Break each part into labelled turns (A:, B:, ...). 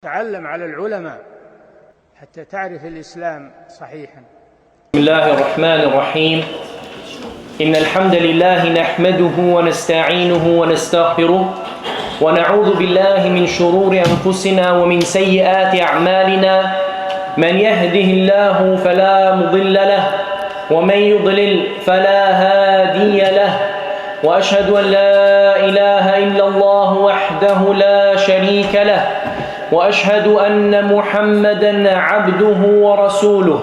A: تعلم على العلماء حتى تعرف الإسلام صحيحا.
B: بسم الله الرحمن الرحيم. إن الحمد لله نحمده ونستعينه ونستغفره ونعوذ بالله من شرور أنفسنا ومن سيئات أعمالنا. من يهده الله فلا مضل له ومن يضلل فلا هادي له. وأشهد أن لا إله إلا الله وحده لا شريك له وأشهد أن محمدًا عبده ورسوله.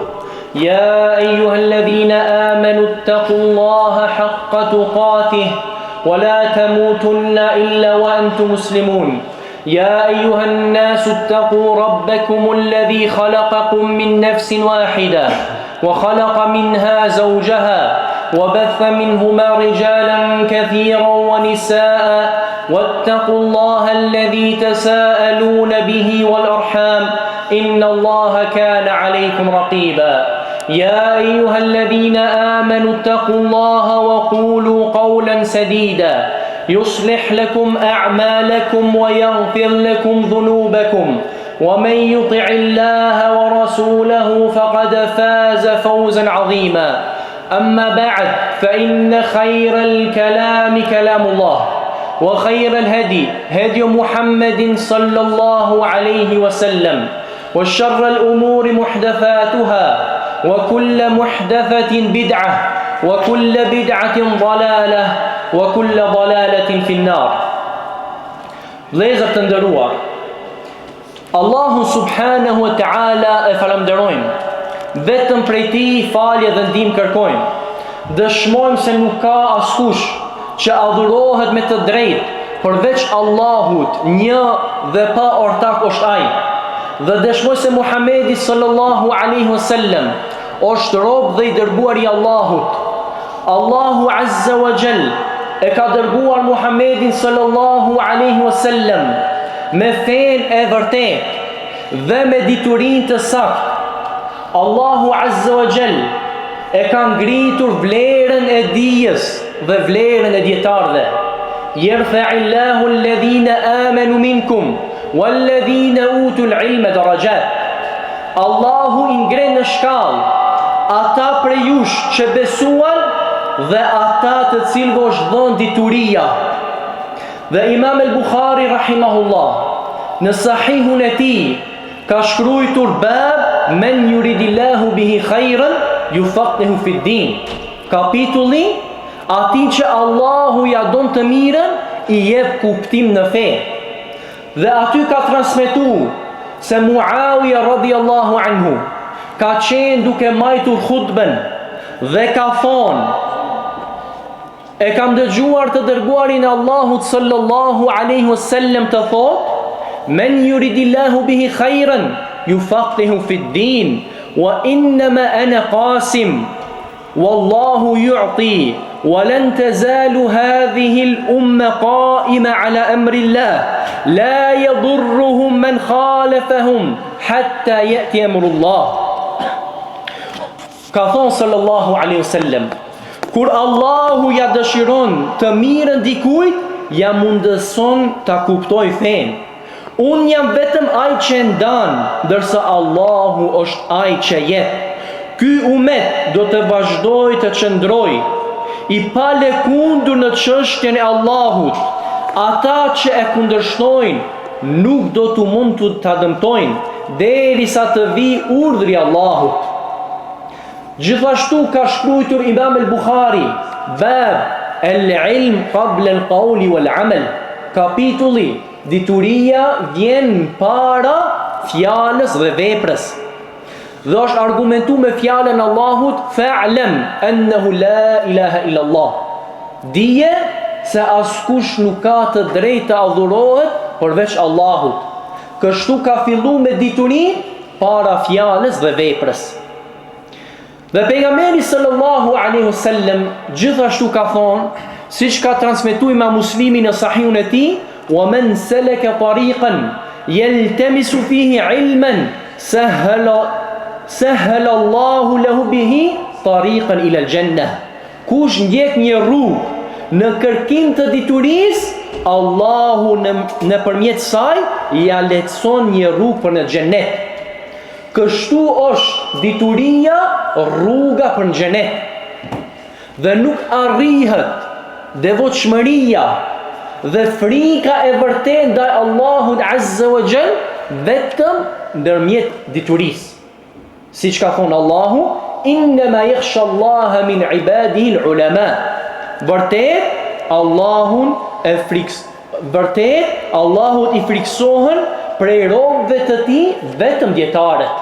B: يا أيها الذين آمنوا اتقوا الله حق تقاته ولا تموتن إلا وأنتم مسلمون. يا أيها الناس اتقوا ربكم الذي خلقكم من نفس واحدة وخلق منها زوجها وبث منهما رجالا كثيرا ونساء واتقوا الله الذي تساءلون به والأرحام إن الله كان عليكم رقيبا. يا أيها الذين آمنوا اتقوا الله وقولوا قولا سديدا يصلح لكم أعمالكم ويغفر لكم ذنوبكم ومن يطع الله ورسوله فقد فاز فوزا عظيما. أما بعد فإن خير الكلام كلام الله وخير الهدي هدي محمد صلى الله عليه وسلم وشر الأمور محدثاتها وكل محدثة بدعة وكل بدعة ضلالة وكل ضلالة في النار. Vëllezër të nderuar, Allahu subhanahu wa ta'ala e falenderojmë, vetëm prej tij falje dhe ndihmë kërkojmë. Dëshmojmë se nuk ka askush që adhurohet me të drejtë përveç Allahut, një dhe pa ortak është ai. Dhe dëshmoj se Muhamedi sallallahu alaihi wasallam është rob dhe i dërguar i Allahut. Allahu azza wa jall e ka dërguar Muhamedin sallallahu alaihi wasallam me fen e vërtet dhe me diturinë të saktë. Allahu azza wa jall e ka ngritur vlerën e dijes dhe vlerën e dietarëve. Yerfa'illahu alladhina amanu minkum walladhina utul ilma darajat. Allahu i ngren në shkallë ata prej jush që besuan dhe ata të cilëve është dhënë dituria. Dhe Imam al-Bukhari rahimahullah në sahihun e tij ka shkruar bab men yuridillahu bihi khairan yufaqihu fi din. Kapitulli atij që Allahu ja don të mirën i jep kuptim në fe. Dhe aty ka transmetuar se Muawiya radhiyallahu anhu ka qenë duke majtur khutben dhe ka thonë: e kam dëgjuar të dërguarin e Allahut sallallahu alaihi wasallam të thotë: men yuridillahu bihi khairan yufaqihu fi din wa innama ana qasim wallahu yu'ti ولن تزال هذه الأمة قائمة على أمر الله لا يضرهم من خالفهم حتى يأتي أمر الله. Ka thonë sallallahu alaihi wasallam, kur Allahu ja dëshiron të mirën dikujt, ja mundëson ta kuptoj fen. Unë jam vetëm ai që ndan, ndërsa Allahu është ai që jep. Ky umet do të vazhdoj të qëndroj i pa lëkundur në çështjen e Allahut. Ata që e kundërshtojnë nuk do të mund të ta dëmtojnë derisa të vijë urdhri i Allahut. Gjithashtu ka shkruar Imam al-Bukhari bab al-ilm qabla al-qawli wal-amal. Kapitulli dituria vjen para fjalës dhe veprës. Dhe është argumentu me fjalën Allahut: fa'lam annahu la ilaha illa Allah. Dije se askush nuk ka të drejtë të adhurohet përveç Allahut. Kështu ka filluar me diturinë para fjalës dhe veprës. Dhe pejgamberi sallallahu alaihi wasallam gjithashtu ka thonë, siç ka transmetuar Imam Muslimi në Sahihun e tij: wa man salaka tariqan yaltamisu fihi ilman sahhala Allahu lahu bihi tariqan ila al-jannah. Kush ndjek një rrugë në kërkim të diturisë, Allahu në përmjet saj ja lehtëson një rrugë për në xhenet. Kështu është dituria rruga për në xhenet. Dhe nuk arrihet devotshmëria dhe frika e vërtetë ndaj Allahut Azza wa Jall vetëm ndërmjet diturisë. Siç ka thonë Allahu, innama yakhsha Allaha min ibadihi al-ulama. Vërtet Allahut i friksohen prej robëve të tij vetëm dietarët.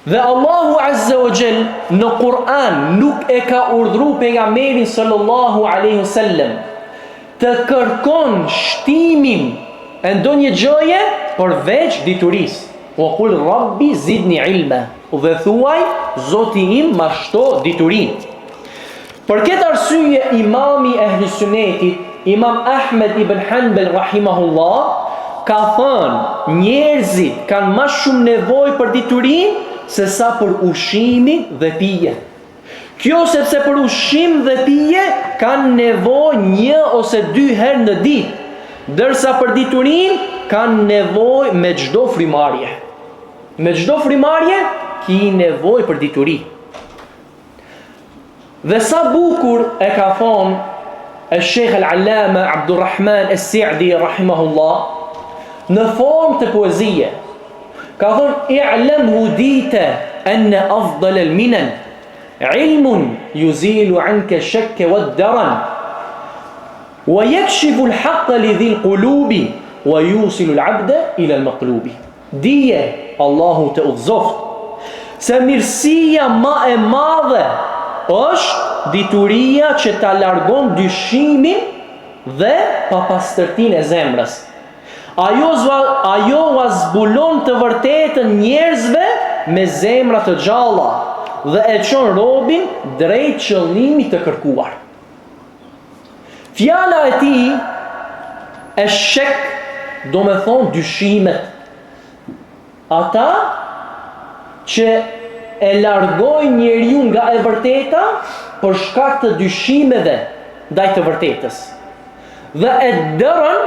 B: Dhe Allahu Azza wa Jall në Kur'an nuk e ka urdhëruar pejgamberin sallallahu alaihi wasallam të kërkon shtimin e ndonjë gjëje përveç diturisë. Wa qul rabbi zidni ilma. Dhe thuaj, Zoti im ma shto diturinë. Për këtë arsye imami ehli sunnetit, Imam Ahmed ibn Hanbal rahimahullah, ka thënë njerëzit kanë më shumë nevojë për diturinë se sa për ushimin dhe pijen. Kjo sepse për ushim dhe pije kanë nevojë 1 ose 2 herë në ditë, ndërsa për diturinë kanë nevojë me çdo frimarje. Me çdo frimarje ki nevojë për dituri. Dhe sa bukur e ka thonë Sheikh al-Allama Abdurrahman as-Sa'di rahimahullah në formë të poezie. Ka thonë i'lam hudita anna afdal al-minan ilmun yuzilu anka shakka wad-daran wa yakshifu al-haqqa li dhi al-qulubi wa yusilu al-'abda ila al-maqlubi. Dije, Allahu të udhëzoft, se mirësia ma e madhe është dituria që ta largon dyshimin dhe papastërtinë e zemrës. Ajo zbulon të vërtetën njerëzve me zemra të gjalla dhe e çon robin drejt qëllimit të kërkuar. Fjala e tij e shek do me thonë dyshimet. Ata që e largojnë njeriu nga e vërteta për shkak të dyshimeve ndaj të vërtetës. Dhe e dërën,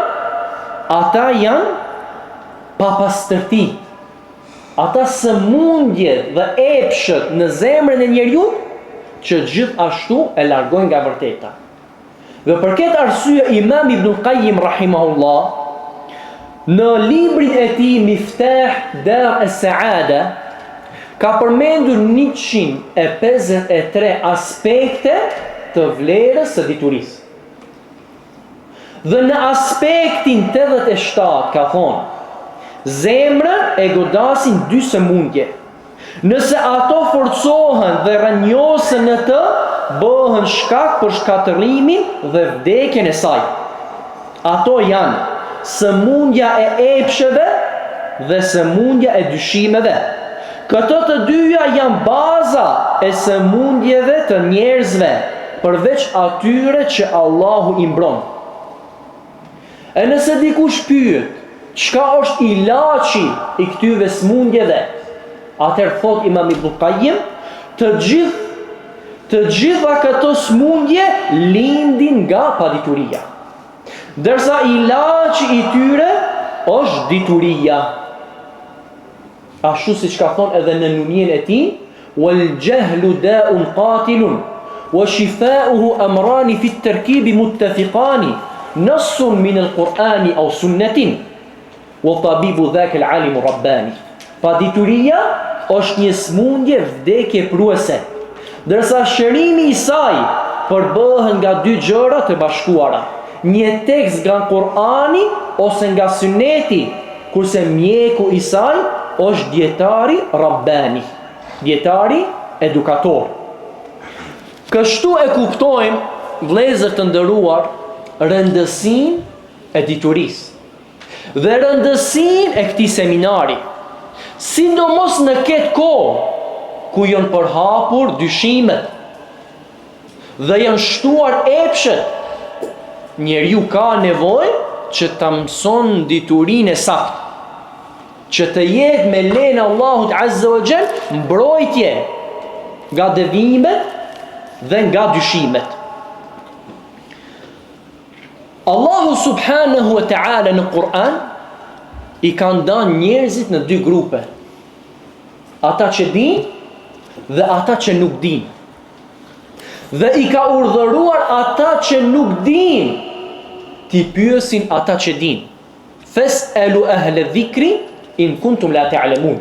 B: ata janë papastërti. Ata sëmundje dhe epshët në zemrën e njeriu që gjithashtu e largojnë nga e vërteta. Dhe për këtë arsye Imam Ibn Qayyim rahimahullah në librin e tij Miftah Dar as-Saada ka përmendur 153 aspekte të vlerës së diturisë. Dhe në aspektin 87 ka thonë zemrën e godasin 2 sëmundje. Nëse ato forcohen dhe rënjosen në të, bëhen shkak për shkatërimin dhe vdekjen e saj. Ato janë sëmundja e epsheve dhe sëmundja e dyshimeve. Këto të dyja janë baza e sëmundjeve të njerëzve, përveç atyre që Allahu i mbron. E nëse dikush pyet, çka është ilaçi i këtyre sëmundjeve? Atëherë thot Imam Ibn Qayyim, të gjitha këto sëmundje lindin nga padituria. Dërsa ilaçi i tyre është dituria. Ashtu siç ka thonë edhe në numjen e tij, wal jahlu da'un qatilun wa shifa'uhu amran fi at-tarkib muttafiqan nassun min al-Qur'ani aw sunnatin wa tabibu dhaka al-alim rabbani. Padituria është një smundje vdekje pruese, ndërsa shërimi i saj përbëhen nga 2 gjëra të bashkuara. Një tekst nga Kur'ani ose nga Sunneti, kurse mjeku i saj është dietari Rabbani, dietari edukator. Kështu e kuptojmë, vëllezër të nderuar, rëndësinë e diturisë dhe rëndësinë e këtij seminari, sidomos në këtë kohë ku janë përhapur dyshimet dhe janë shtuar epshët. Njeriu ka nevojë që ta mëson diturinë e saktë, që të jetë me lenë Allahut Azza wa Jall mbrojtje nga devimet dhe nga dyshimet. Allahu subhanahu wa ta'ala në Kur'an i ka ndan njerëzit në dy grupe. Ata që din dhe ata që nuk din. Dhe i ka urdhëruar ata që nuk din t'i pyesin ata që din. Fas'alu ahla dhikri in kuntum la ta'lamun.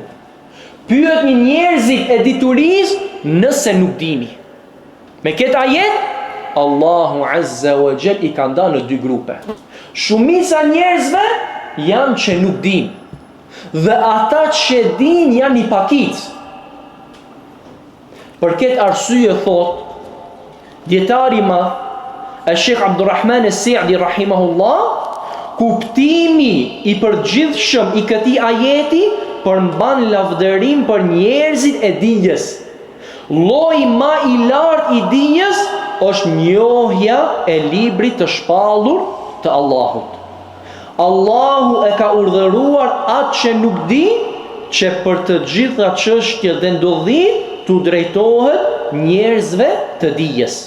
B: Pyetni njerëzit e diturisë nëse nuk dini. Me këtë ajet Allahu Azza wa Jall i ka ndarë në dy grupe. Shumica njerëzve janë që nuk din, dhe ata që din janë i pakic. Për këtë arsye thot dietari ma Sheikh Abdulrahman As-Sa'di rahimahullah, kuptimi i përgjithshëm i këtij ajeti përmban lavdërim për njerëzit e dijes. Lloji më i lartë i dijes është njohja e librit të shpallur të Allahut. Allahu e ka urdhëruar atë që nuk di që për të gjitha çështjet dhe ndodhit t'u drejtohet njerëzve të dijes.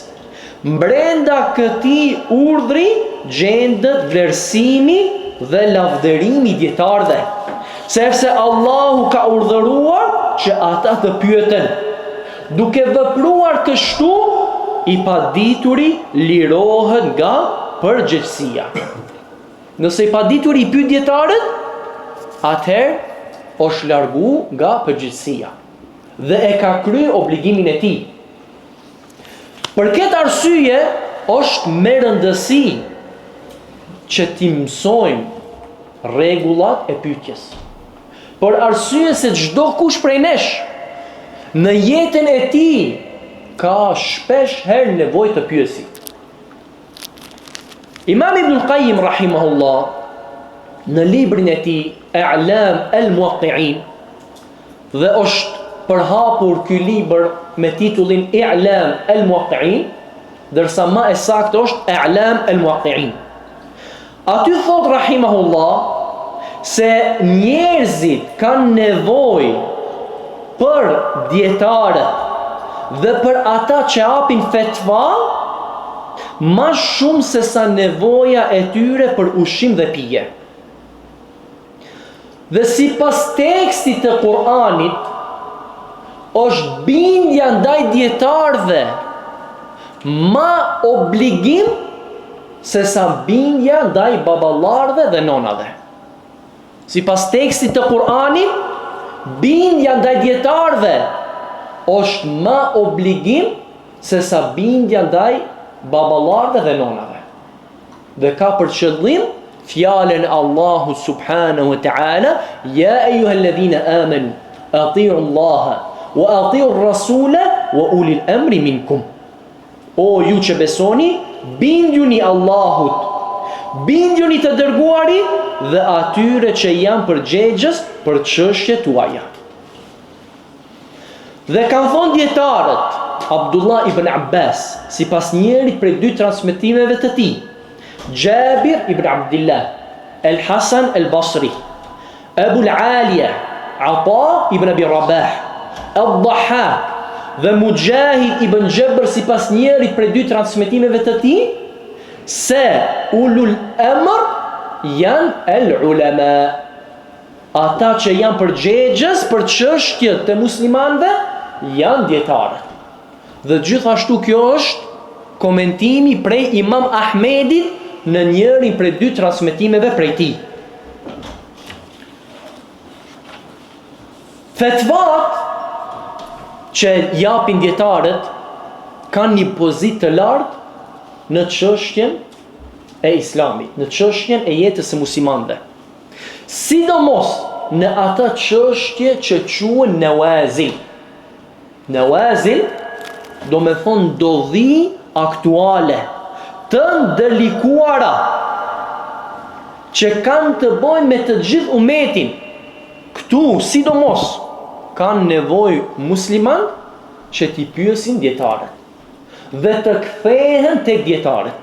B: Brenda këtij urdhri gjendet vlerësimi dhe lavdërimi dietarëve, sepse Allahu ka urdhëruar që ata të pyeten. Duke vepruar kështu, i padituri lirohet nga përgjegjësia. Nëse i padituri i pyet dietarët, atëherë është largu nga përgjegjësia dhe e ka kryer obligimin e tij. Për këtë arsye është me rëndësi që t'i mësojmë rregullat e pyetjes. Për arsye se çdo kush prej nesh në jetën e tij ka shpesh herë nevojë të pyesi. Imam Ibn al-Qayyim rahimahullah në librin e tij I'lam al-Muwaqqi'in, dhe është përhapur ky libër me titullin I'lam al-Muwaqqi'in, ndërsa më e saktë është I'lam al-Muwaqqi'in. Aty thot rahimahullah se njerëzit kanë nevojë për dietarët dhe për ata që apin fetva ma shumë se sa nevoja e tyre për ushqim dhe pije. Dhe sipas tekstit të Kur'anit është bindja ndaj dietarëve ma obligim se sa bindja ndaj baballarëve dhe nonave. Sipas tekstit të Kur'anit, bindja ndaj dietarëve është ma obligim se sa bindja ndaj baballarëve dhe nonave. Dhe ka për qëllim fjalën Allahu subhanahu wa ta'ala, ja ayyuhalladhina amanu ati'u Allaha wa ati'u ar-rasula wa ulil amri minkum. O ju që besoni, bindjuni Allahut, bindjuni të dërguarit dhe atyre që janë përgjegjës për çështjet tuaja. Dhe kanë thonë dietarët, Abdullah ibn Abbas, sipas njërit prej dy transmetimeve të tij, Jabir ibn Abdullah, Al-Hasan al-Basri, Abu al-Aliya, Ata ibn Abi Rabah, Al-Dhahhak dhe Mujahid ibn Jabr, sipas njërit prej dy transmetimeve të tij, se ulul amr janë al-ulama, ata që janë përgjegjës për çështjet të muslimanëve janë dietarët. Dhe gjithashtu kjo është komentimi prej Imam Ahmedit në njërin prej dy transmetimeve prej tij. Fetvat që japin dietarët kanë një pozitë të lartë në çështjen e Islamit, në çështjen e jetës së muslimanëve. Sidomos në ata çështje që quhen nawazil. Nawazil do me thonë ndodhi aktuale, të ndërlikuara, që kanë të bëjnë me të gjithë umetin. Këtu, sidomos, kanë nevojë musliman që t'i pyesin dietarët dhe të kthehen tek dietarët.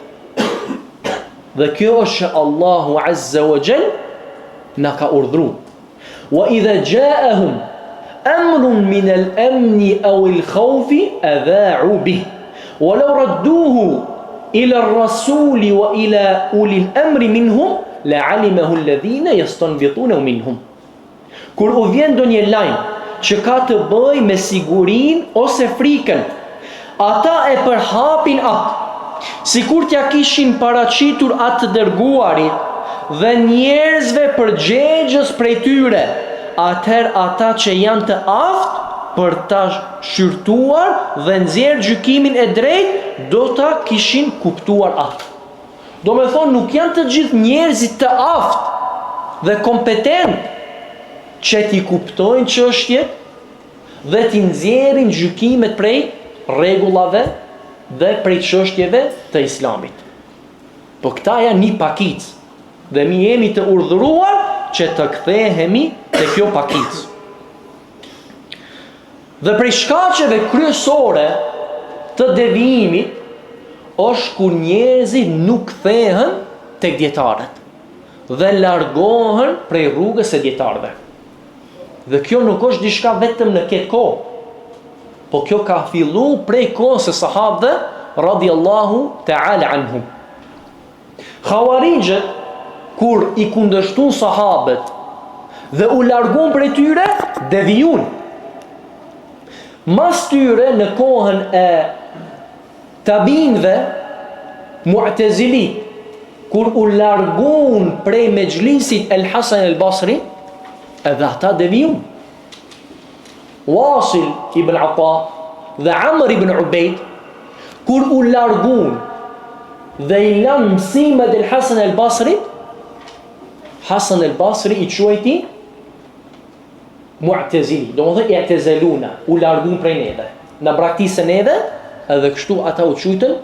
B: Dhe kjo është që Allahu Azza wa Jall na ka urdhëruar. Wa idha ja'ahum amrun min al-amni aw al-khawfi adha'u bih wa law radduhu ila ar-rasuli wa ila ulil amri minhum la'alimahu alladhina yastanbitunahu minhum. Kur u vjen ndonjë lajm që ka të bëjë me sigurinë ose frikën, ata e përhapin atë, sikur t'ja kishin paraqitur atë të dërguarit dhe njerëzve përgjegjës prej tyre. Atëherë ata që janë të aftë për ta shqyrtuar dhe nxjerr gjykimin e drejtë, do ta kishin kuptuar atë. Do me thonë, nuk janë të gjithë njerëzit të aftë dhe kompetent që ti kuptojnë çështjet dhe ti nxjerrin gjykimet prej rregullave dhe prej çështjeve të Islamit. Po këta janë një pakicë dhe mi jemi të urdhëruar që të kthehemi te kjo pakicë. Dhe prej shkaqeve kryesore të devijimit është kur njerëzit nuk kthehen tek dietarët dhe largohen prej rrugës së dietarëve. Dhe kjo nuk është diçka vetëm në këtë kohë, po kjo ka filluar prej kohës së sahabëve radhiyallahu ta'ala anhum. Khawarijët kur i kundërshtun sahabët dhe u larguan prej tyre, devijun. Mas tyre në kohën e tabinëve mu'tazili, kur u larguan prej mexhlisit El Hasan El Basri, edhe ata devijun. Wasil ibn Ata dhe Amr ibn Ubayd, kur u larguan dhe i lanë mësimet El Hasan El Basri, Hasan El Basri i quajti mu'tazili, do më dhe i'tazaluna, u largun prej neve, në braktisën neve, edhe kështu ata u quajtën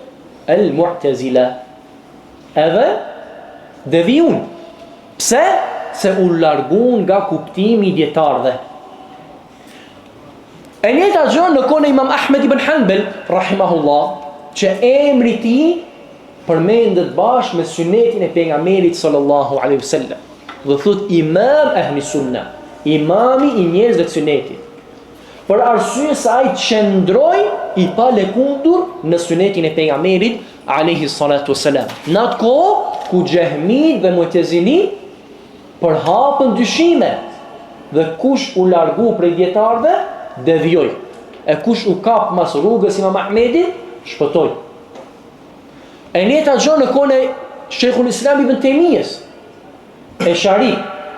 B: el mu'tazila, edhe devijun. Pse? Se u largun nga kuptimi i dietarëve. E njëjta gjë në kohën e Imam Ahmed ibn Hanbal rahimahullah, që emri i tij përmendet bashkë me sunetin e pejgamberit sallallahu alaihi wasallam. Dhe thot imam ahli sunna, imami i njerëzve të sunetit. Për arsye se ai qëndroi i pa lëkundur në sunetin e pejgamberit alayhi salatu wasalam. Në atë kohë ku Jahmit dhe Mu'tazili përhapën dyshime dhe kush u largu prej dietarëve devijoi. E kush u kap mas rrugës Imam Ahmedit shpëtoi. E njëjta gjë në kohën e Sheikhul Islam ibn Taymiyes, e Shari,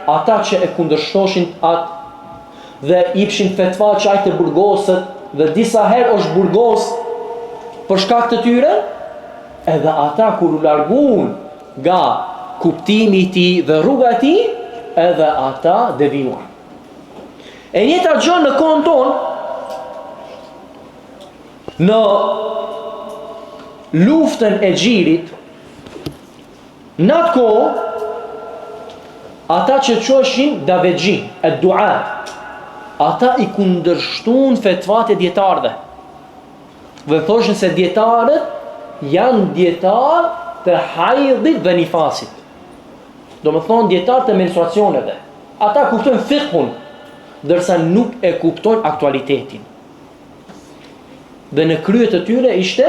B: ata që e kundërshtonin atë dhe i pshin fetva që ai të burgoset dhe disa herë është burgos për shkak të tyre, edhe ata kur u larguan nga kuptimi i tij dhe rruga e tij, edhe ata devijuan. E njëjta gjë në kohën tonë, në luftën e Xhirit, në atë kohë ata që quheshin davexhi, ad-duat, ata i kundërshtun fetvat e dietarëve. Dhe thoshin se dietarët janë dietarë të hajdit dhe nifasit. Do më thonë dietarë të menstruacioneve. Ata kuptojnë fiqhun, ndërsa nuk e kuptojnë aktualitetin. Dhe në krye të tyre ishte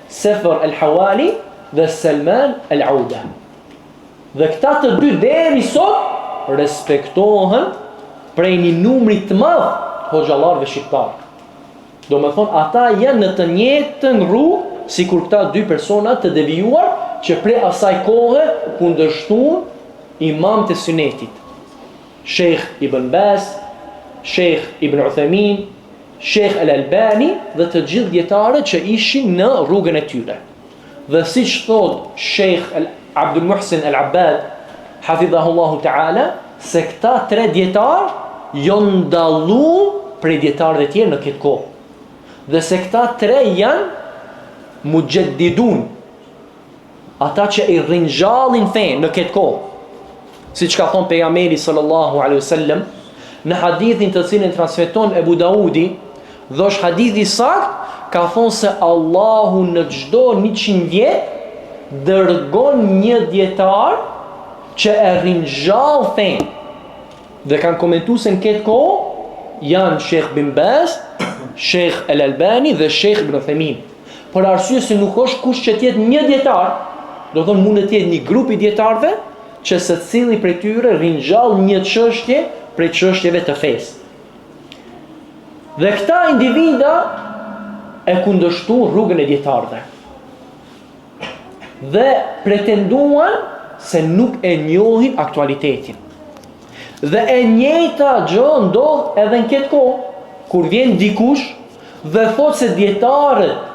B: Sefer el-Hawali dhe Salman el-Auda. Dhe këta të dy deri sot respektohen prej një numri të madh hoxhallarëve shqiptar. Do me thonë, ata janë në të njëjtën rrugë sikur këta dy persona të devijuar që prej asaj kohe kundërshtuan imamët e sunetit. Sheikh Ibn Baz, Sheikh Ibn Uthaymin, Sheikh Al-Albani dhe të gjithë dietarët që ishin në rrugën e tyre. Dhe siç thot Sheikh Abdul Muhsin Al-Abbad, hafidhahullahu ta'ala, se këta tre dietarë janë ndalluar prej dietarëve tjerë në këtë kohë. Dhe se këta tre janë mujaddidun, ata që i ringjallin fenë në këtë kohë. Siç ka thënë pejgamberi sallallahu alaihi wasallam në hadithin të cilin transmeton Ebu Daudi, dhe është hadithi sakt, ka thonë se Allahu në çdo 100 vjet dërgon një dietar që e ringjall fenë. Dhe kanë komentuar se në këtë kohë janë Sheikh Bin Baz, Sheikh Al-Albani dhe Sheikh Ibn Uthaymin. për arsye se nuk është kush që tjetë një dietar, do thonë mund të jetë një grup i dietarëve që secili prej tyre ringjall një çështje prej çështjeve të fesë. Dhe këta individa e kundërshtu rrugën e dietarëve. Dhe pretenduan se nuk e njohin aktualitetin. Dhe e njëjta gjë ndodh edhe në këtë kohë, kur vjen dikush dhe thot se dietarët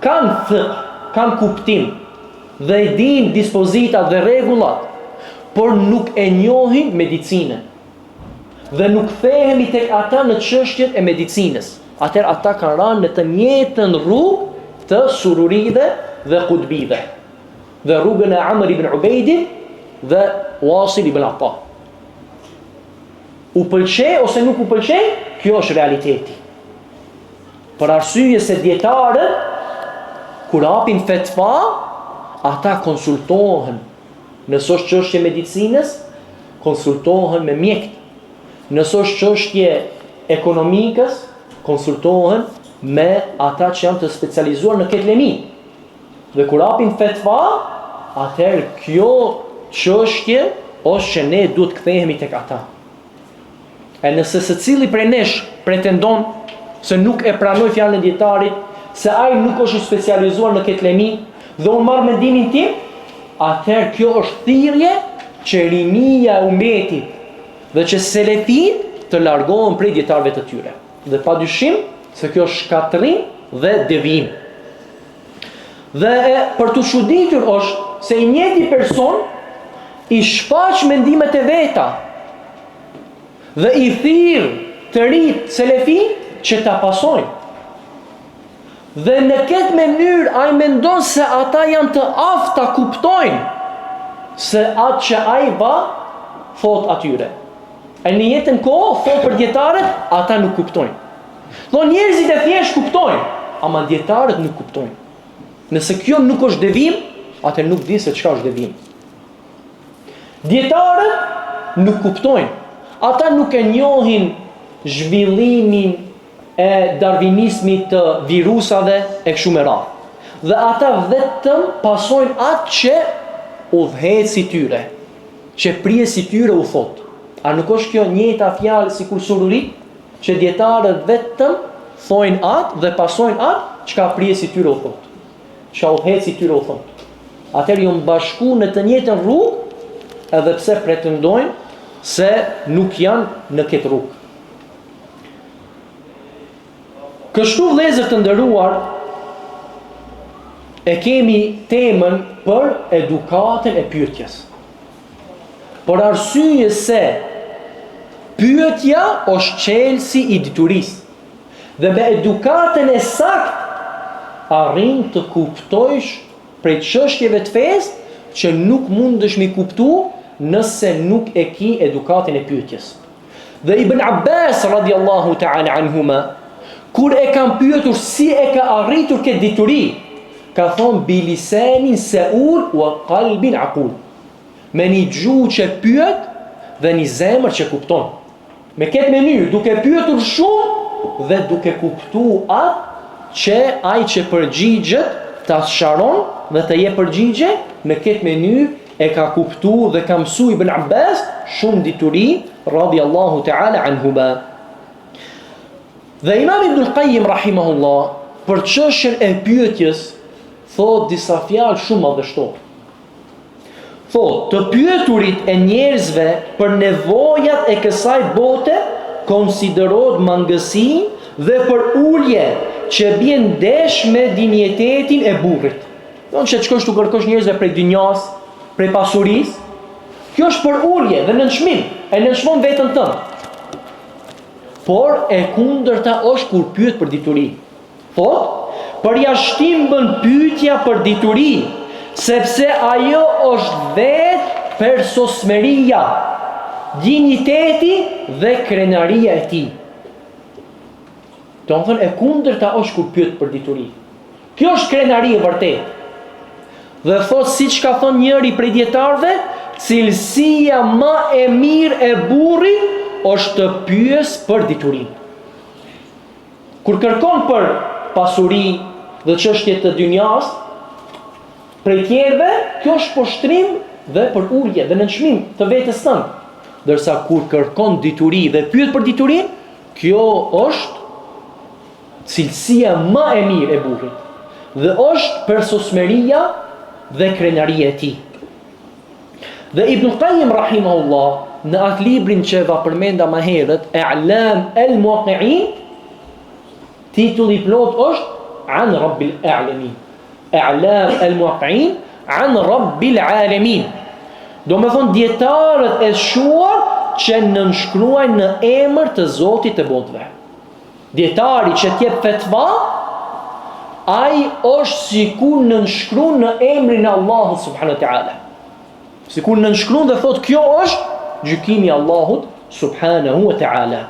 B: kanë fiqh, kanë kuptim dhe e din dispozitat dhe rregullat, por nuk e njohin medicinën. Dhe nuk kthehemi tek ata në çështjet e medicinës. Atëherë ata kanë rënë në të njëjtën rrugë të sururive dhe kutbive. Dhe rrugën e Amr ibn Ubejdit dhe Wasil ibn Ata. U pëlqej ose nuk u pëlqej, kjo është realiteti. Për arsye se dietarët kur hapin fetva, ata konsultohen. Nëse është çështje medicinës, konsultohen me mjekët. Nëse është çështje ekonomikës, konsultohen me ata që janë të specializuar në këtë lemi. Dhe kur hapin fetva, atëherë kjo çështje është që ne duhet kthehemi tek ata. E nëse secili prej nesh pretendon se nuk e pranoj fjalën e dietarit, se ai nuk është i specializuar në këtë lemi dhe unë marr mendimin tim, atëherë kjo është thirrje që rinia e umetit dhe që selefit të largohen prej dietarëve të tyre. Dhe padyshim se kjo është shkatërrim dhe devijim. Dhe për të çuditur është se i njëjti person i shfaq mendimet e veta dhe i thirr të rinjt selefi që ta pasojnë. Dhe në këtë mënyrë ai mendon se ata janë të aftë ta kuptojnë se atë që ai thot atyre. E në jetën kohë thot për dietarët, ata nuk kuptojnë. Do njerëzit e thjesht kuptojnë, ama dietarët nuk kuptojnë. Nëse kjo nuk është devijim, atë nuk di se çka është devijim. Dietarët nuk kuptojnë. Ata nuk e njohin zhvillimin e darwinizmit të virusave e kështu me radhë. Dhe ata vetëm pasojnë atë që udhëheci tyre, që prijesi tyre u thot. A nuk është kjo njëjta fjalë sikur sururit, që dietarët vetëm thojnë atë dhe pasojnë atë çka prijesi tyre u thot, çka udhëheci tyre u thot. Atëherë janë bashku në të njëjtën rrugë, edhe pse pretendojnë se nuk janë në këtë rrugë. Kështu vëllezër të nderuar, e kemi temën për edukatën e pyetjes. Por arsye se pyetja është çelësi i diturisë. Dhe me edukatën e saktë arrin të kuptojsh prej çështjeve të fesë që nuk mundesh mi kuptu nëse nuk e ki edukatën e pyetjes. Dhe Ibn Abbas radiallahu ta'ala anhuma, kur e kam pyetur si e ka arritur këtë dituri, ka thonë bilisenin seul wa qalbin aqul. Me një gjuhë që pyet dhe një zemër që kupton. Me këtë mënyrë, duke pyetur shumë dhe duke kuptu atë që ai që përgjigjet ta sharon dhe të jep përgjigje, në këtë mënyrë e ka kuptu dhe ka mësu Ibn Abbas shumë dituri radiallahu ta'ala anhuma. Dhe Imam Ibn Qayyim rahimahullah për çështjen e pyetjes thot disa fjalë shumë madhështore. Thot, të pyeturit e njerëzve për nevojat e kësaj bote konsiderohet mangësi dhe për ulje që bjen ndesh me dinjitetin e burrit. Do të shkosh tu kërkosh njerëzve prej dynjas, prej pasurisë, kjo është për ulje dhe nënçmim, e nënçmon veten tënde. Por e kundërta është kur pyet për dituri. Thot, përjashtim bën pyetja për dituri, sepse ajo është vetë persosmeria, dinjiteti dhe krenaria e tij. Do të thonë e kundërta është kur pyet për dituri. Kjo është krenari e vërtetë. Dhe thot siç ka thonë njëri prej dietarëve, cilësia më e mirë e burrit është të pyes për diturinë. Kur kërkon për pasuri, dhe çështjet të dynjas, prej tjerëve, kjo është poshtrim dhe për ulje dhe nënçmim të vetes tënd. Ndërsa kur kërkon dituri dhe pyet për diturinë, kjo është cilësia më e mirë e burrit. Dhe është persosmëria dhe krenaria e tij. Dhe Ibn Qayyim rahimahullah në atë librin që va përmenda më herët, I'lam al-Muwaqqi'in, titulli plot është An Rabbil A'lamin. I'lam al-Muwaqqi'in An Rabbil Alamin. Do me thonë dietarët e shuar që nënshkruajnë në emër të Zotit të botëve. Dietari që t'jep fetva, ai është sikur nënshkruan në emrin e Allahut subhanahu wa taala. Sikur nënshkruan dhe thotë kjo është gjykimi i Allahut subhanahu wa taala.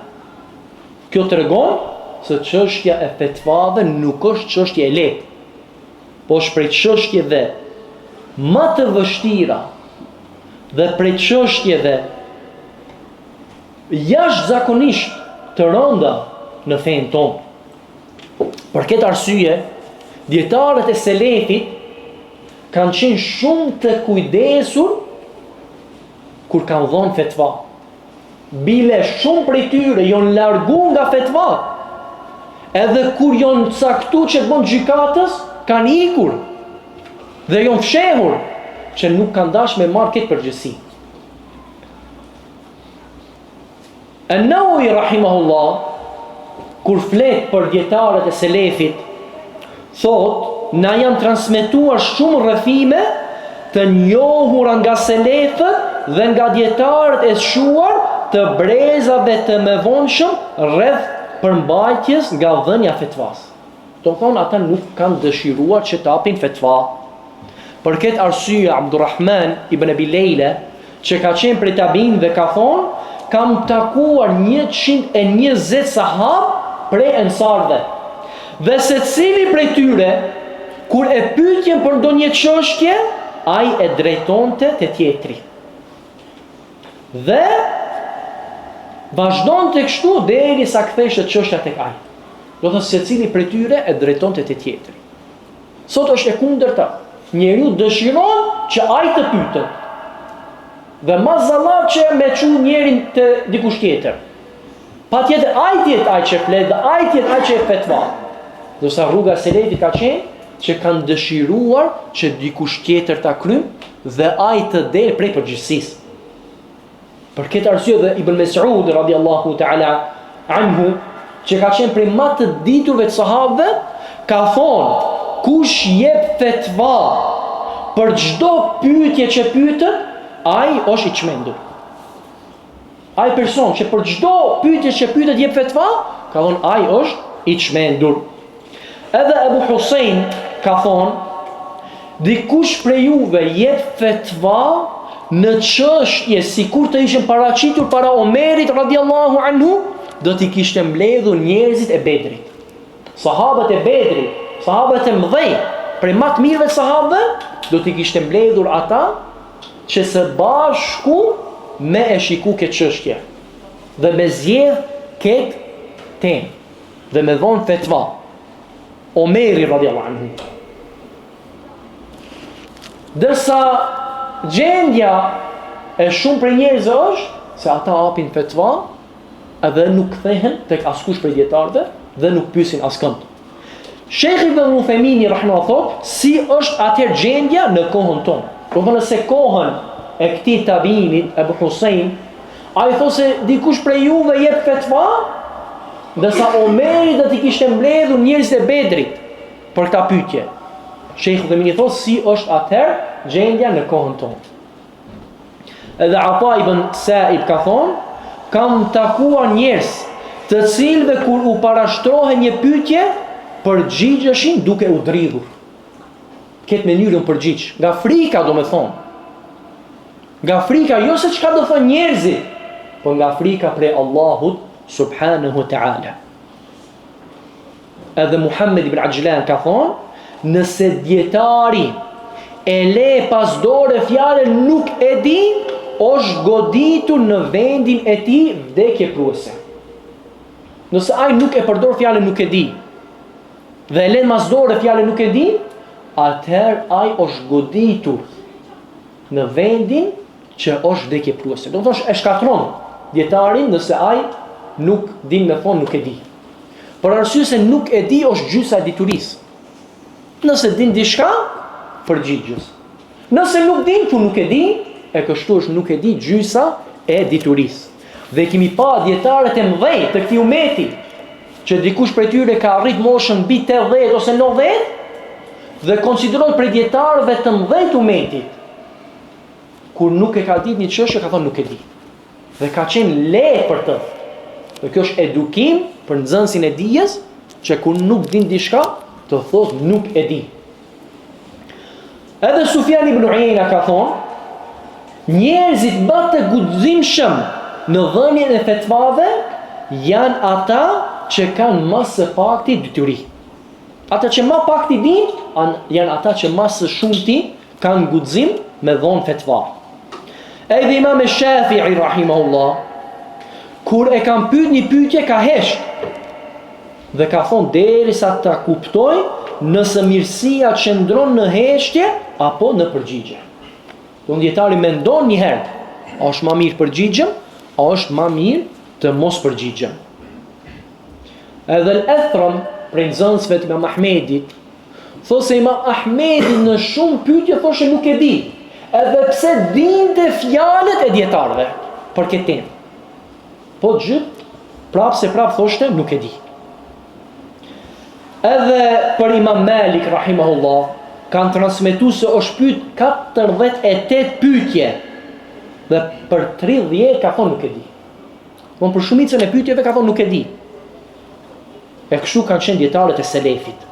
B: Kjo tregon se çështja e fetvave nuk është çështje e lehtë, po është prej çështjeve më të vështira dhe prej çështjeve jashtëzakonisht të rënda në fenë tonë. Për këtë arsye, dietarët e selefit kanë qenë shumë të kujdesur kur kanë dhënë fetva. Bile shumë prej tyre janë largu nga fetva. Edhe kur janë caktuar që të bëjnë gjykatës, kanë ikur dhe janë fshehur që nuk kanë dashur me marrë këtë përgjegjësi. An-Nawawi rahimahullah kur flet për dietarët e selefit, thot, na janë transmetuar shumë rrëfime të njohura nga selefët dhe nga dietarët e shuar të brezave të mëvonshëm rreth përmbajtjes nga dhënia fetvas. Do thonë ata nuk kanë dëshiruar që të japin fetva. Për këtë arsye Abdurrahman ibn Abi Leila, që ka qenë prej tabiinëve, ka thonë, kam takuar 120 sahab prej ensarve. Dhe secili prej tyre, kur e pyetjen për ndonjë çështje, ai e drejtonte te tjetri. Dhe vazhdonte kështu derisa kthehej çështja tek ai. Do të thotë secili prej tyre e drejtonte te tjetri. Sot është e kundërta. Njeriu dëshiron që ai të pyetet. Dhe mazallah që me çu njerin të dikush tjetër. Patjetër ai tjetër ai që flet, ai tjetër ai që e fetva. Dorsa rruga e selefit ka qenë që kanë dëshiruar që dikush tjetër ta kryjë dhe ai të del prej përgjegjësisë. Për këtë arsye dhe Ibn Mas'ud radhiyallahu ta'ala anhu, që ka qenë prej më të diturve të sahabëve, ka thonë, kush jep fetva për çdo pyetje që pyetet, ai është i çmendur. Ai person që për çdo pyetje që pyetet jep fetva, ka thonë ai është i çmendur. Edhe Abu Hussein ka thonë, dikush prej juve jep fetva në çështje sikur të ishin paraqitur para Omerit radhiyallahu anhu, do t'i kishte mbledhur njerëzit e Bedrit. Sahabët e Bedrit, sahabët e mëdhenj, prej më të mirëve sahabëve, do t'i kishte mbledhur ata që së bashku me e shiku këtë çështje dhe me zgjedh këtë temë dhe me dhon fetva. Omeri radhiyallahu anhu. Dërsa gjendja e shumë prej njerëzve është se ata hapin fetva edhe nuk kthehen tek askush prej dietarëve dhe nuk pyesin askënd. Sheikh Ibn Uthaymeen rahimahullah thot, si është atëherë gjendja në kohën tonë? Do të thonë se kohën e këtij tabiinit Abu Hussein, ai thotë se dikush prej juve jep fetva, ndërsa Omeri do t'i kishte mbledhur njerëzit e Bedrit për këtë pyetje. Sheikh Uthaymeen thotë si është atëherë gjendja në kohën tonë. Edhe Ata ibn Sa'ib ka thonë, kam takuar njerëz të cilëve kur u parashtrohe një pyetje, përgjigjeshin duke u dridhur. Këtë mënyrën përgjigj, nga frika do me thonë. Nga frika, jo se çka do thonë njerëzit, por nga frika prej Allahut subhanahu wa ta'ala. Edhe Muhammed ibn Ajlan ka thonë, nëse dietari e le pas dore fjalën nuk e di, është goditur në vendin e tij vdekje pruese. Nëse ai nuk e përdor fjalën nuk e di, dhe e lën mas dore fjalën nuk e di, atëherë ai është goditur në vendin që është vdekje pruese. Do të thosh e shkatron dietarin nëse ai nuk din me thonë nuk e di. Por arsye se nuk e di është gjysa e diturisë. Nëse din diçka, përgjigjes. Nëse nuk din, thu nuk e di, e kështu është nuk e di gjysa e diturisë. Dhe kemi pa dietarët e mëdhenj të këtij umeti, që dikush prej tyre ka arrit moshën mbi 80 ose 90 dhe konsiderohet prej dietarëve të mëdhenj të umetit. Kur nuk e ka ditë një çështje, ka thonë nuk e di. Dhe ka qenë lehtë për të. Dhe kjo është edukim për nxënësin e dijes, që kur nuk din diçka, të thotë nuk e di. Edhe Sufjan ibn Uyeyna ka thonë, njerëzit më të guximshëm në dhënien e fetvave janë ata që kanë më së pakti detyri. Ata që më pakti dinë janë ata që më së shumti kanë guxim me dhënë fetva. Edhe Imam Shafi'i rahimahullah, kur e kam pyet një pyetje ka hesht dhe ka thonë derisa ta kuptoj nëse mirësia qëndron në heshtje apo në përgjigje. Do dietari mendon një herë, a është më mirë përgjigjem, a është më mirë të mos përgjigjem. Edhe al-Athram prej nxënësve të Imam Ahmedit, thotë se Imam Ahmedi në shumë pyetje thoshte nuk e di, edhe pse dinte fjalët e dietarëve për këtë temë. Po gjithë, prapë thoshte nuk e di. Edhe për Imam Malik rahimahullah, kanë transmetuar se është pyet 48 pyetje dhe për 30 ka thonë nuk e di. Por për shumicën e pyetjeve ka thonë nuk e di. E kështu kanë qenë dietarët e selefit.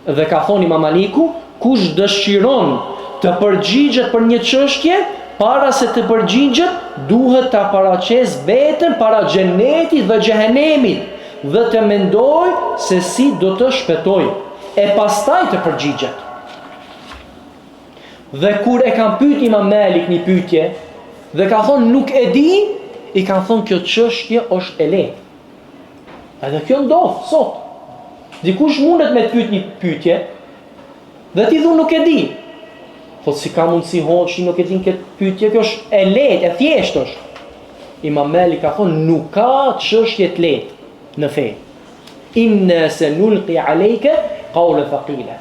B: Dhe ka thonë Imam Maliku, kush dëshiron të përgjigjet për një çështje, para se të përgjigjet, duhet ta paraqes veten para xhenetit dhe xhehenemit dhe të mendoj se si do të shpëtoj, e pastaj të përgjigjet. Dhe kur e kanë pyet Imam Malik një pyetje dhe ka thonë nuk e di, i kanë thonë kjo çështje është e lehtë. Edhe kjo ndodh sot. Dikush mundet me të pyet një pyetje dhe ti thu nuk e di. Po si ka mundësi hoqi nuk e din këtë pyetje, kjo është e lehtë, e thjeshtë është. Imam Malik ka thonë nuk ka çështje të lehtë në fe. Inna sanulqi alayka qawla thaqila.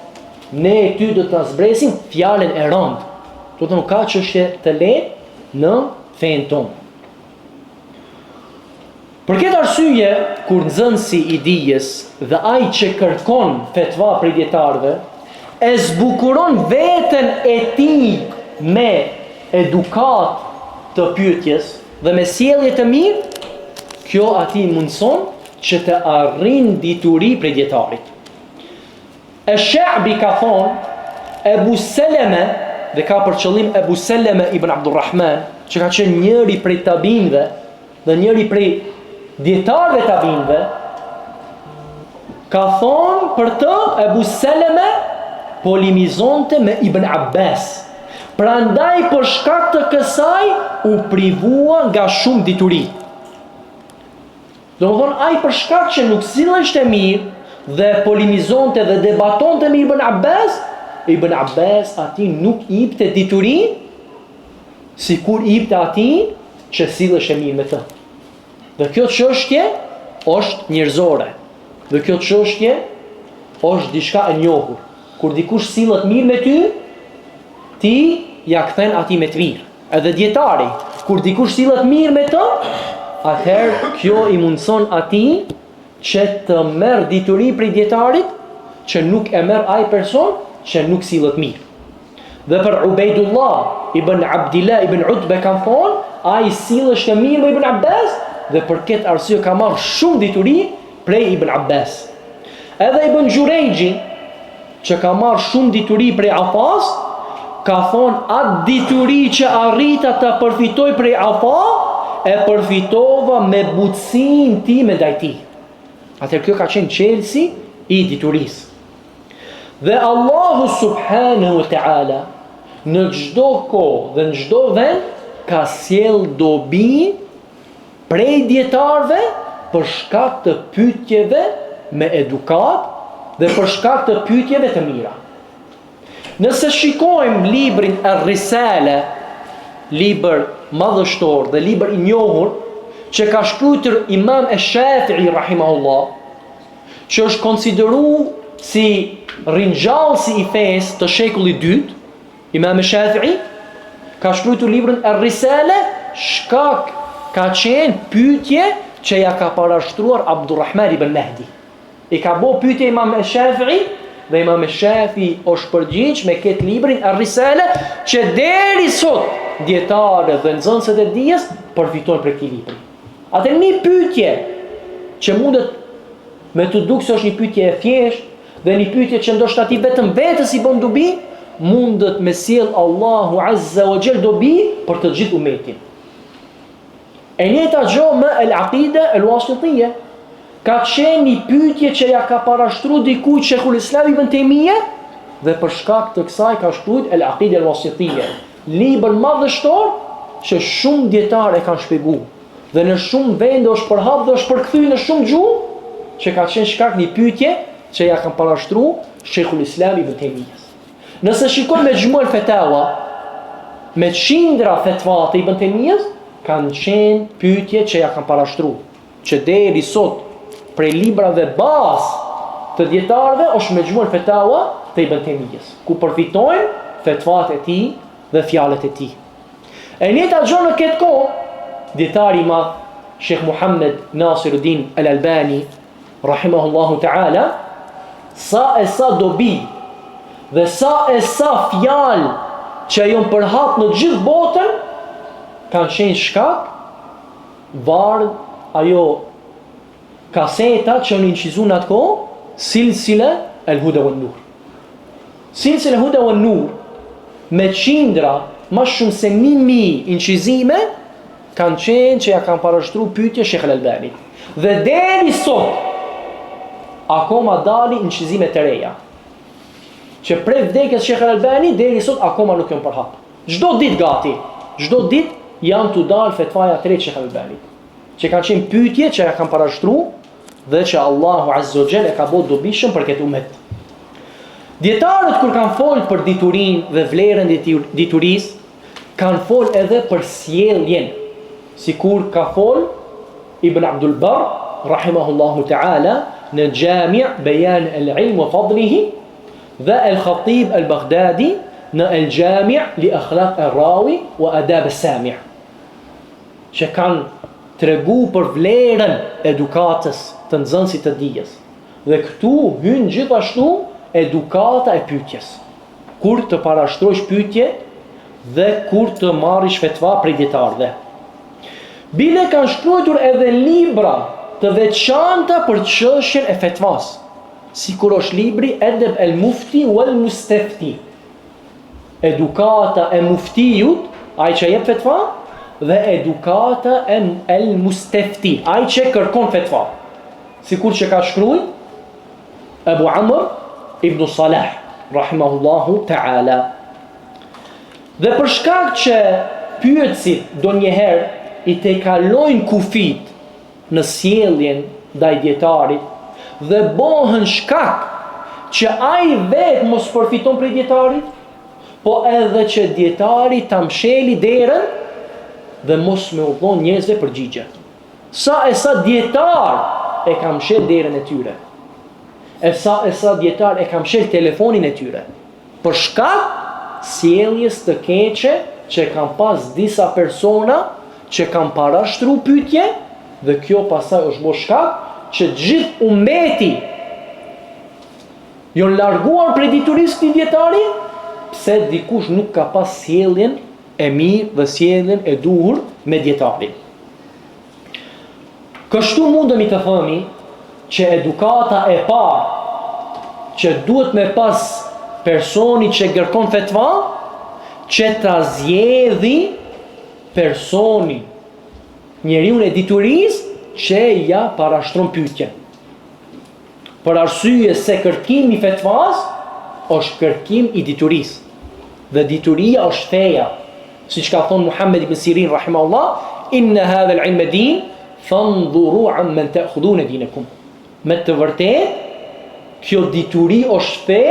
B: Ne ty do të zbresim fjalën e rëndë. Do të nuk ka çështje të lehtë në fen tonë. Për këtë arsye, kur nxënësi i dijes dhe ai që kërkon fetva prej dietarëve, e zbukuron veten e tij me edukat të pyetjes dhe me sjellje të mirë, kjo atij mundson që të arrin dituri prej dietarit. Ash-Sha'bi ka thonë Ebu Seleme, dhe ka për qëllim Ebu Seleme ibn Abdurrahman, që ka qenë njëri prej tabinëve dhe njëri prej dietarëve tabinëve, ka thonë për të Ebu Seleme polemizonte me Ibn Abbas. Prandaj për shkak të kësaj u privua nga shumë dituri. Do të thonë ai për shkak që nuk silleshte mirë dhe polemizonte dhe debatonte me Ibn Abbas ati nuk i jepte dituri sikur i jepte atij që silleshte mirë me të. Dhe kjo çështje është njerëzore. Dhe kjo çështje është diçka e njohur. Kur dikush sillet mirë me ty, ti ja kthen atij me të mirë. Edhe dietari, kur dikush sillet mirë me të, atëherë kjo i mundson atij që të merr dituri prej dietarit që nuk e merr ai person që nuk sillet mirë. Dhe për Ubejdullah ibn Abdillah ibn Utbe kanë thonë, ai silleshte mirë me Ibn Abbas dhe për këtë arsye ka marrë shumë dituri prej Ibn Abbas. Edhe Ibn Jurejji, që ka marrë shumë dituri prej Afas, ka thonë atë dituri që arrita të përfitoj prej Afa, e përfitova me butësin ti me dajti. Atër kjo ka qenë qelsi i diturisë. Dhe Allahu subhanahu wa ta'ala në çdo kohë dhe në çdo vend ka sjell dobi prej dietarëve për shkak të pyetjeve me edukat dhe për shkak të pyetjeve të mira. Nëse shikojmë librin Ar-Risale, libër madhështor dhe libër i njohur që ka shkruar Imam Ash-Shafi'i rahimahullah, që është konsideruar si ringjallësi i fesë të shekullit dytë, Imam Ash-Shafi'i ka shkruar librin Ar-Risale, shkak ka qenë pyetje që ja ka parashtruar Abdurrahman ibn Mahdi. I ka bo pyetje Imam Ash-Shafi'i dhe Imam Ash-Shafi'i është përgjigj me këtë librin Ar-Risale që deri sot dietarët dhe nxënësit e dijes përfitojnë për këtë libër. Atë një pyetje që mundet me të dukë se është një pyetje e thjeshtë dhe një pyetje që ndoshta ti vetëm vetes i bën dobi, mundet me sjell Allahu Azza wa Jall dobi për të gjithë umetin. E njëjta gjë me al-aqida al-wasitiyya. Ka qenë një pyetje që ja ka parashtruar dikujt Sheikhul Islam Ibn Taymija dhe për shkak të kësaj ka shkruar al-aqida al-wasitiyya, libër madhështor që shumë dietarë e kanë shpjeguar dhe në shumë vende është përhap dhe është përkthyer në shumë gjuhë, që ka qenë shkak një pyetje që ja kanë parashtruar Sheikhul Islam Ibn Taymija. Nëse shikojmë me Majmu' al-Fatawa, me qindra fetva të Ibn Taymijës, kanë qenë pyetje që ja kanë parashtruar, që deri sot prej librave bazë të dietarëve është Majmu' al-Fatawa të Ibn Taymijës, ku përfitojnë fetvat e tij dhe fjalët e tij. E njëjta gjë në këtë kohë, dietari i madh Sheikh Muhammad Nasiruddin al-Albani rahimahullahu ta'ala, sa dobi dhe sa fjalë që janë përhap në gjithë botën kanë qenë shkak ajo kaseta që në incizuar në atë kohë, Silsila al-Huda wan-Nur. Silsila al-Huda wan-Nur me qindra më shumë se 1000 incizime kanë qenë që ja kanë parashtruar pyetje Sheikh al-Albani. Dhe deri sot akoma dalin incizime të reja, që prej vdekjes Sheikh al-Albani deri sot akoma nuk janë përhap. Çdo ditë gati, çdo ditë janë të dalë fetvaja të re Sheikh al-Albani, që kanë qenë pyetje që ja kanë parashtruar dhe që Allahu Azza wa Jalla ka bërë dobishëm për këtë umet. Dietarët kur kanë folë për diturinë dhe vlerën e diturisë, kanë folë edhe për sjelljen, sikur ka folë Ibn Abdul Barr rahimahullahu ta'ala në Jami' Bayan al-Ilm wa Fadlihi dhe al-Khatib al-Baghdadi në al-Jami' li Akhlaq al-Rawi wa Adab al-Sami', që kanë tregu për vlerën edukatës të nxënësit të dijes. Dhe këtu hyn gjithashtu edukata e pyetjes. Kur të parashtrosh pyetje dhe kur të marrish fetva prej dietarëve. Bile kanë shkruar edhe libra të veçanta për çështjen e fetvas, sikur është libri Adab al-Mufti wal-Mustafti. Edukata e muftijut, ai që jep fetva, dhe edukata al-Mustafti, ai që kërkon fetva. Sikur që ka shkruar Abu Amr ibn Salah rahimahullahu ta'ala. Dhe për shkak që pyetësit donjëherë i te kalojnë kufit në sjelljen ndaj dietarit dhe bëhen shkak që ai vetë mos përfiton prej dietarit, po edhe që dietari ta msheli derën dhe mos me u dhon njerëzve përgjigje. Sa dietar e ka mshel derën e tyre. Sa dietar e ka mshel telefonin e tyre. Për shkak sjelljes të keqe që kanë pas disa persona që kanë parashtruar pyetje, dhe kjo pasaj është bërë shkak që gjithë ummeti janë larguar prej diturisë këtij dietari, pse dikush nuk ka pas sjelljen e mirë dhe sjelljen e duhur me dietarin. Kështu mundemi të themi që edukata e parë që duhet me pas personi që kërkon fetva, që ta zgjedhë personi, njeriu e diturisë që ja parashtron pyetjen. Për arsye se kërkimi i fetvas është kërkim i diturisë. Dhe dituria është feja. Siç ka thënë Muhammed ibn Sirin rahimahullah, inna hadha al-ilm din, fanzuru amman ta'khudun dinakum. Me të vërtetë, kjo dituri është fe,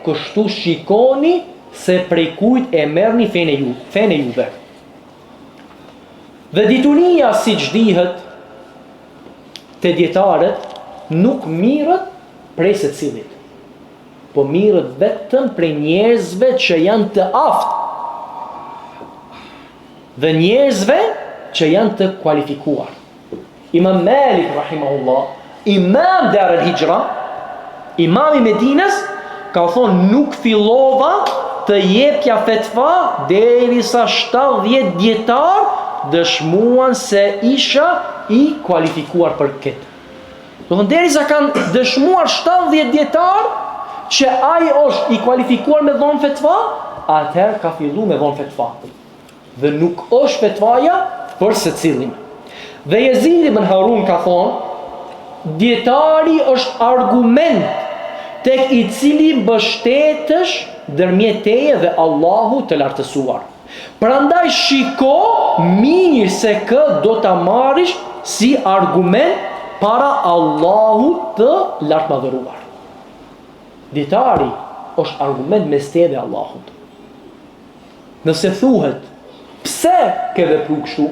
B: kështu shikoni se prej kujt e merrni fene juve. Dhe dituria, siç dihet te dietarët, nuk mirët prej secilit, po mirët vetëm prej njerëzve që janë të aftë dhe njerëzve që janë të kualifikuar. Imam Malik rahimahullah, imam Dar al-Hijra, imam i Medinës, ka thonë nuk fillova të jepja fetva derisa 70 dietar dëshmuan se isha i kualifikuar për këtë. Do të thonë derisa kanë dëshmuar 70 dietar që ai është i kualifikuar me dhon fetva, atëherë ka filluar me dhon fetva. Dhe nuk është fetvaja për secilin. Dhe Yazid ibn Harun ka thonë, dietari është argument tek i cili mbështetesh ndërmjet teje dhe Allahu të lartësuar. Prandaj shiko mirë se kë do ta marrish si argument para Allahut të lartëmadhëruar. Dietari është argument mes teje dhe Allahut. Nëse thuhet, pse ke vepruar kështu?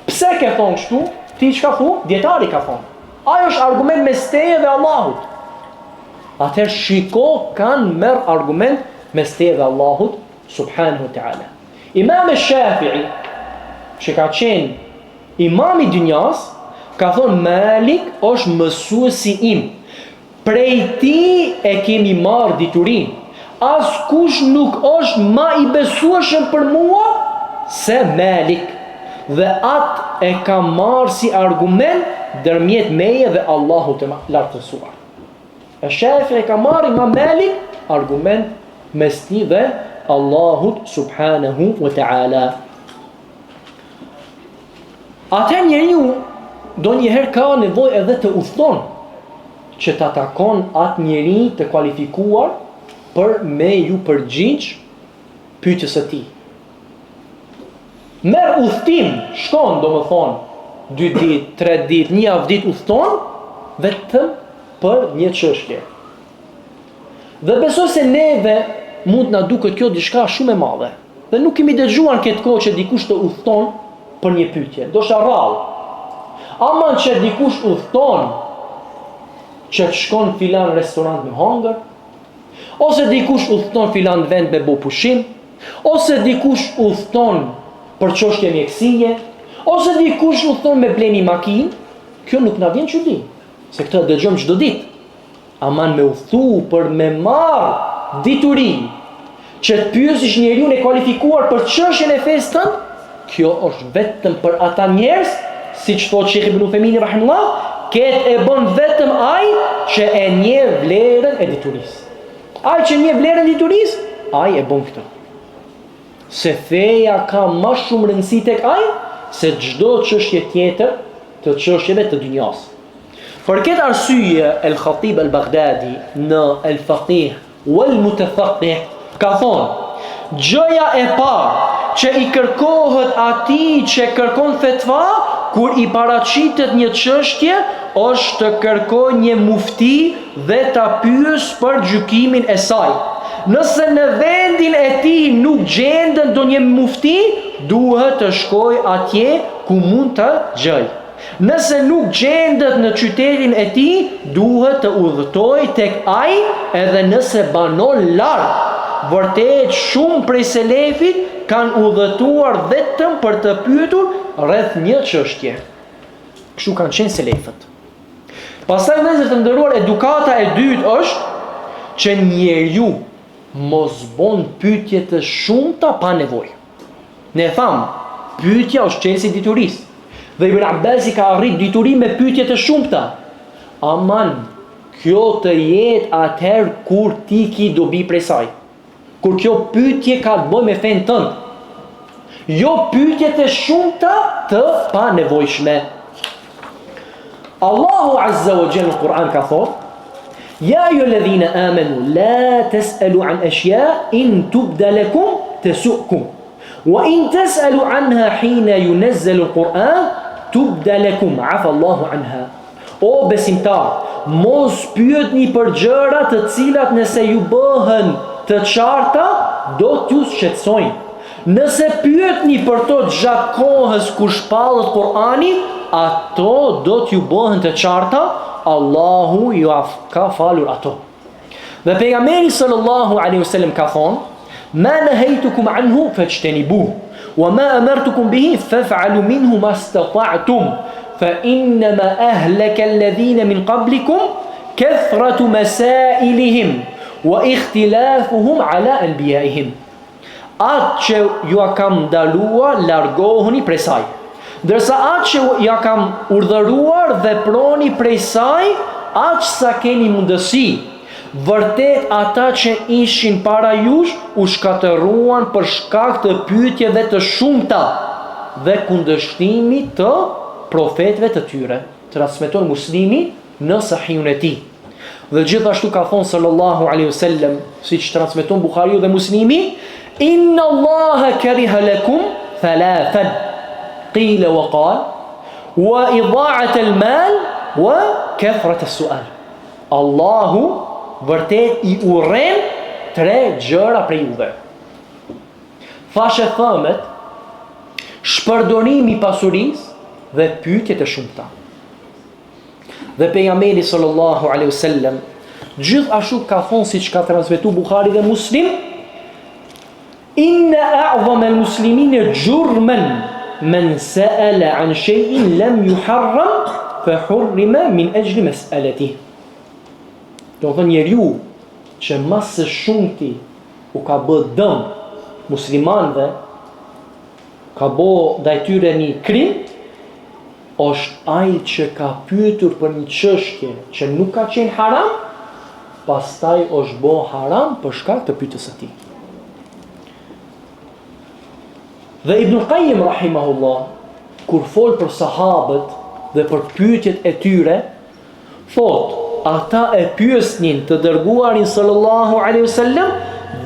B: Pse ke thonë kështu? Ti çka thu? Dietari ka thonë. Ai është argument mes teje dhe Allahut. Atëherë shiko kanë merr argument mes teje dhe Allahut subhanahu wa ta'ala. Imam Shafi'i, që ka qenë imam i dynjas, ka thonë Malik është mësuesi im. Prej ti e kemi marrë diturin. Askush nuk është ma i besueshëm për mua se Malik. Dhe atë e ka marrë si argument ndërmjet meje dhe Allahut të lartësuar. Shafi'i ka marrë Imam Malik argument mes tij dhe Allahut subhanahu wa ta'ala. Atë njeriu do njëherë ka nevojë edhe të udhton që ta takon atë njeri të kualifikuar për me ju përgjigj pyetjes së tij. Merr udhtim, shkon domethënë 2 ditë, 3 ditë, 1 javë ditë udhton vetëm për një çështje. Dhe besoj se neve mund na duket kjo diçka shumë e madhe. Dhe nuk kemi dëgjuar këtë kohë që dikush të udhton për një pyetje. Do rrallë. Aman që dikush udhton që të shkon filan restorant me hangër, ose dikush udhton filan vend me bo pushim, ose dikush udhton për çështje mjekësie, ose dikush udhton me bleni makinë, kjo nuk na vjen çudi, se këtë dëgjojmë çdo ditë. Aman me udhthu për me marr dituri që të pyesish njeriu e kualifikuar për çështjen e fesë tënd, kjo është vetëm për ata njerëz, siç thotë Sheikh Ibn Uthaymeen rahimahullah, këtë e bën vetëm ai që e njeh vlerën e diturisë. Ai që njeh vlerën e diturisë, ai e bën këtë. Se feja ka më shumë rëndësi tek ai se çdo çështje tjetër të çështjeve të dynjas. Për këtë arsye, El-Khatib Al-Baghdadi në El-Faqih wal-Mutafaqih ka thonë, gjëja e parë që i kërkohet atij që kërkon fetva kur i paraqitet një çështje është të kërkojë një mufti dhe ta pyes për gjykimin e saj. Nëse në vendin e tij nuk gjendet ndonjë mufti, duhet të shkojë atje ku mund të gjej. Nëse nuk gjendet në qytetin e tij, duhet të udhëtojë tek ai, edhe nëse banon larg. Vërtet shumë prej selefit kanë udhëtuar vetëm për të pyetur rreth një çështje. Kështu kanë qenë selefët. Pastaj vëllezër të nderuar, edukata e dytë është që njeriu mos bon pyetje të shumta pa nevojë. Ne tham, pyetja është çelësi diturisë. Dhe Ibn Abbasi ka arrit dituri me pyetje të shumta. Aman, kjo të jetë atëherë kur ti ki dobi prej saj. Kur kjo pyetje ka të bëjë me fen tënd. Jo pyetje të shumta të pa nevojshme. Allahu Azza wa Jalla në Kur'an ka thonë: Ja ayyuhalladhina amanu la tas'alu an ashya in tubda lakum tasu'kum wa in tas'alu anha hina yunazzalu al-Qur'an tubda lakum 'afa Allahu anha O besimtar, mos pyetni për gjëra të cilat nëse ju bëhen të qarta, do t'ju shqetësojnë. Nëse pyetni për to gjatë kohës kur shpallet Kur'ani, ato do t'ju bëhen të qarta, Allahu ju ka falur ato. Dhe pejgamberi sallallahu alaihi wasallam ka thonë: "Ma nahaytukum anhu fajtanibuhu, wa ma amartukum bihi faf'alu minhu ma istata'tum, fa innama ahlaka alladhina min qablikum kathratu masailihim wa ikhtilafuhum ala anbiya'ihim." Atë që ju kam ndaluar, largohuni prej saj. Ndërsa atë që ja kam urdhëruar, veproni prej saj, aq sa keni mundësi. Vërtet ata që ishin para jush u shkatëruan për shkak të pyetjeve të shumta dhe kundërshtimit të profetëve të tyre. Transmeton Muslimi në Sahihun e tij. Dhe gjithashtu ka thonë sallallahu alaihi wasallam, siç transmeton Buhariu dhe Muslimi: "Inna Allaha kariha lakum thalathan, qila wa qala, wa idha'at al-mal wa kathrat as-su'al." Allahu vërtet i urren 3 gjëra prej juve: fashe thëmet, shpërdorimi i pasurisë dhe pyetjet e shumta. Dhe pejgamberi sallallahu alaihi wasallam gjithashtu ka thonë, siç ka transmetuar Buhari dhe Muslim: "Inna a'zama al-muslimina jurman man sa'ala an shay'in lam yuharram fa hurrima min ajli mas'alatihi." Do të thonë, njeriu që mas së shumti u ka bë dëm muslimanëve, ka bë ndaj tyre një krim, është ai që ka pyetur për një çështje që nuk ka qenë haram, pastaj është bë haram për shkak të pyetjes së tij. Dhe Ibn Qayyim rahimahullah, kur fol për sahabët dhe për pyetjet e tyre, thotë: ata e pyesnin të dërguarin sallallahu alaihi wasallam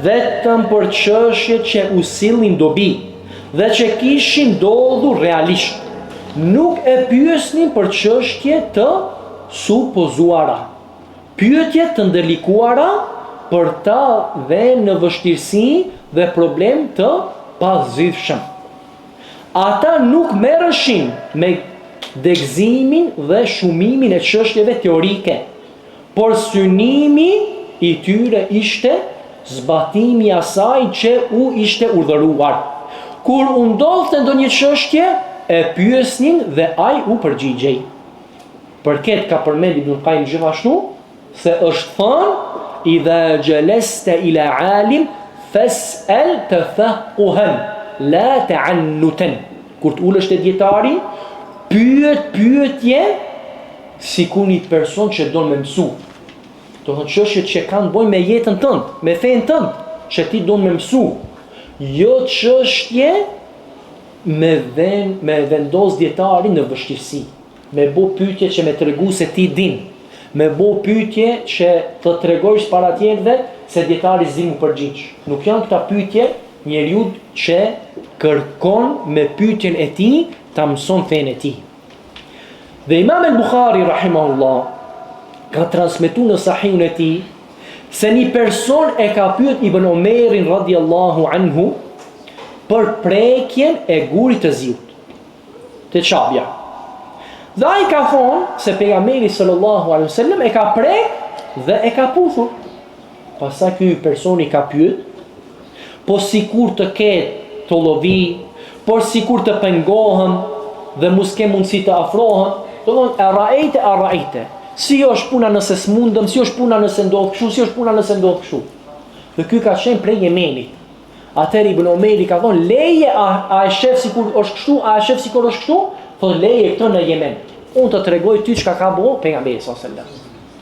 B: vetëm për çështjet që u sillnin dobi dhe që kishin ndodhur realisht. Nuk e pyesnin për çështje të supozuara, pyetje të ndërlikuara për ta vënë në vështirësi dhe problem të pazgjidhshëm. Ata nuk merreshin me degëzimin dhe shumimin e çështjeve teorike, por synimi i tyre ishte zbatimi i asaj që u ishte urdhëruar. Kur u ndodhte ndonjë çështje, e pyesnin dhe ai u përgjigjej. Për këtë ka përmend Ibn Qayyim gjithashtu se është thënë: "Idha jalasta ila alim fas'al tafaqquhan la ta'annutan." Kur të ulesh te dietari, pyetje sikur një person që don me mësu. Do të thotë çështjet që kanë bojnë me jetën tënde, me fenë tënde, që ti don me mësu. Jo çështje me vendos dietarin në vështirësi, me bo pyetje që me tregu se ti din, me bo pyetje që të tregojsh para tjerëve se dietari zin mu përgjigj. Nuk janë këta pyetje njeriu që kërkon me pyetjen e tij ta mëson fenë e tij. Dhe Imam al-Bukhari rahimahullah ka transmetuar në Sahihun e tij se një person e ka pyet Ibn Omerin radhiyallahu anhu për prekjen e gurit të ziut, të çabja. Dhe ai ka thonë se pejgamberi sallallahu alaihi wasallam e ka prek dhe e ka puthur. Pastaj ky personi ka pyet: "Po sikur të ketë të llovi, por sikur të pengohem dhe mos kem mundësi të afrohem, do të thonë a rajte. Si është puna nëse s'mundem, si është puna nëse ndodh kështu, si është puna nëse ndodh kështu." Dhe ky ka qenë prej Yemenit. Atëherë Ibn Omeri ka thonë: "Leje a e shef sikur është kështu, a e shef sikur është kështu?" Thonë: "Leje këtë në Yemen. Unë të tregoj ty çka ka bëu pejgamberi sallallahu alajhi wasallam."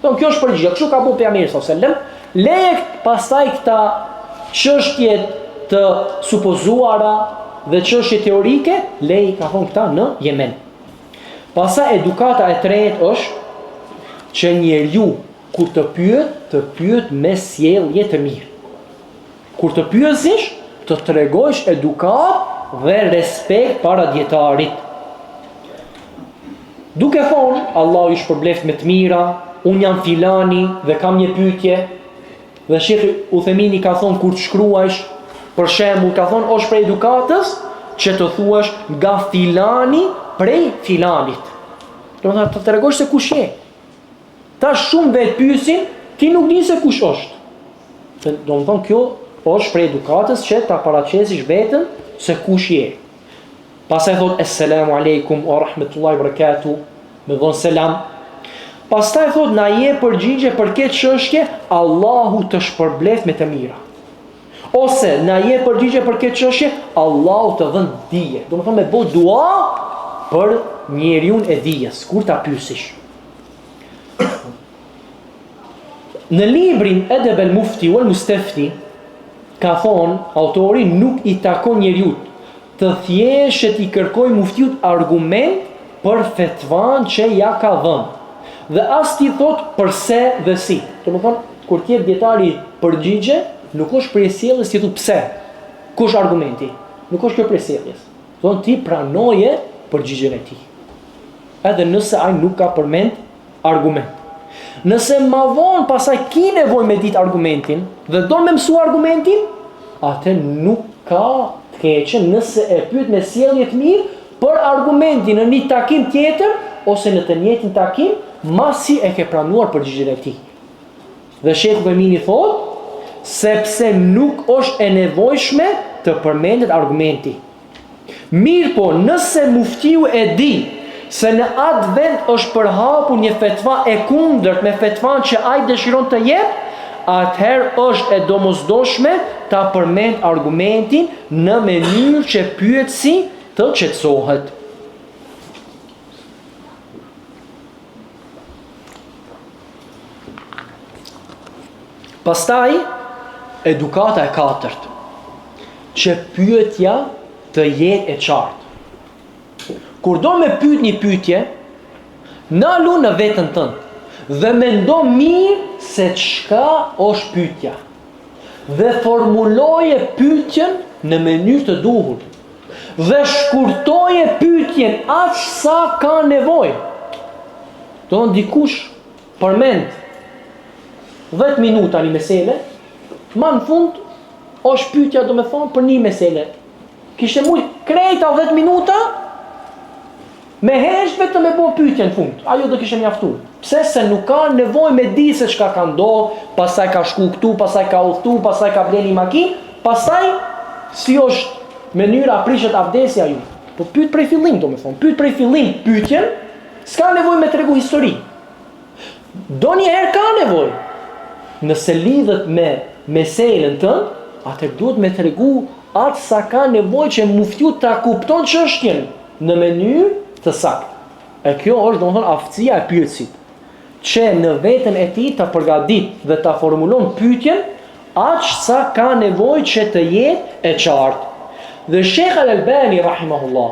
B: Thonë: "Kjo është përgjigje, kështu ka bëu pejgamberi sallallahu alajhi wasallam." Leje pastaj këta çështje të supozuara dhe çështje teorike, leje ka thonë këta në Yemen. Pastaj edukata e tretë është që njeriu kur të pyet me sjellje të mirë. Kur të pyesësh, të tregojsh edukat dhe respekt para dietarit. Duke thonë, Allah ju shpërbleft me të mira, unë jam filani dhe kam një pyetje, dhe Shekhi Uthemini ka thonë, kur të shkruajsh, për shembull, ka thonë, është prej edukatës, që të thuash nga filani prej filanit. Do të thotë, të tregosh se kush je. Ta shumë vetë pyesin, ti nuk di se kush është. Do të thonë, kjo është prej edukatës që ta paraqesish veten se kush je. Pastaj thot Esselamu alaikum wa rahmetullahi wa barakatuh, me dhon selam. Pastaj thot na je përgjigje për këtë çështje, Allahu të shpërbleft me të mira. Ose na je përgjigje për këtë çështje, Allahu të dhën dije. Do të thonë me bë dua për njeriu e dijes, kur ta pyesish. Në librin Edeb el Mufti wal Mustafti ka thonë autori, nuk i takon njeriu të thjesht i kërkoj muftiut argument për fetvan që ja ka dhënë. Dhe as ti thot përse dhe si. Do të thonë, kur ti dietari përgjigje, nuk është për sjelljes ti thot pse. Ku është argumenti? Nuk është kjo për sjelljes. Do të thonë ti pranoje përgjigjen e tij. Edhe nëse ai nuk ka përmend argument. Nëse ma vonë pasaj ki nevojë me ditë argumentin dhe do me mësu argumentin, atë nuk ka të keqe nëse e pyet me sjellje të mirë për argumentin në një takim tjetër ose në të njëjtin takim, masi e ke pranuar përgjigjen e tij. Dhe Shekhu Uthemini thotë, sepse nuk është e nevojshme të përmendet argumenti. Mirë po, nëse muftiu e di se në atë vend është përhapur një fetva e kundërt me fetvan që ai dëshiron të jep, atëherë është e domosdoshme ta përmend argumentin në mënyrë që pyetësi të qetësohet. Pastaj, edukata e katërt, që pyetja të jetë e qartë. Kur do me pyet një pyetje, nalu në veten tënde dhe mendo mirë se çka është pyetja. Dhe formuloje pyetjen në mënyrë të duhur. Dhe shkurtoje pyetjen aq sa ka nevojë. Do të dikush përmend 10 minuta një mesele, ma në fund është pyetja do me thonë për një mesele. Kishte mujt krejta 10 minuta me hesht vetëm me bo pyetje në fund. Ajo do kishte mjaftuar. Pse? Se nuk ka nevojë me di se çka ka ndodhur, pastaj ka shku këtu, pastaj ka udhtu, pastaj ka bler një makinë, pastaj si është mënyra prishet avdesja ju. Po pyet prej fillim, domethënë, pyet prej fillim pyetjen, s'ka nevojë me tregu histori. Donjëherë ka nevojë. Nëse lidhet me meselën tënd, atë duhet me tregu atë sa ka nevojë që muftiu ta kupton çështjen në mënyrë të saktë. E kjo është domethënë aftësia e pyetësit, që në veten e tij ta përgatit dhe ta formulon pyetjen aq sa ka nevojë që të jetë e qartë. Dhe Sheikh Al-Albani rahimahullah,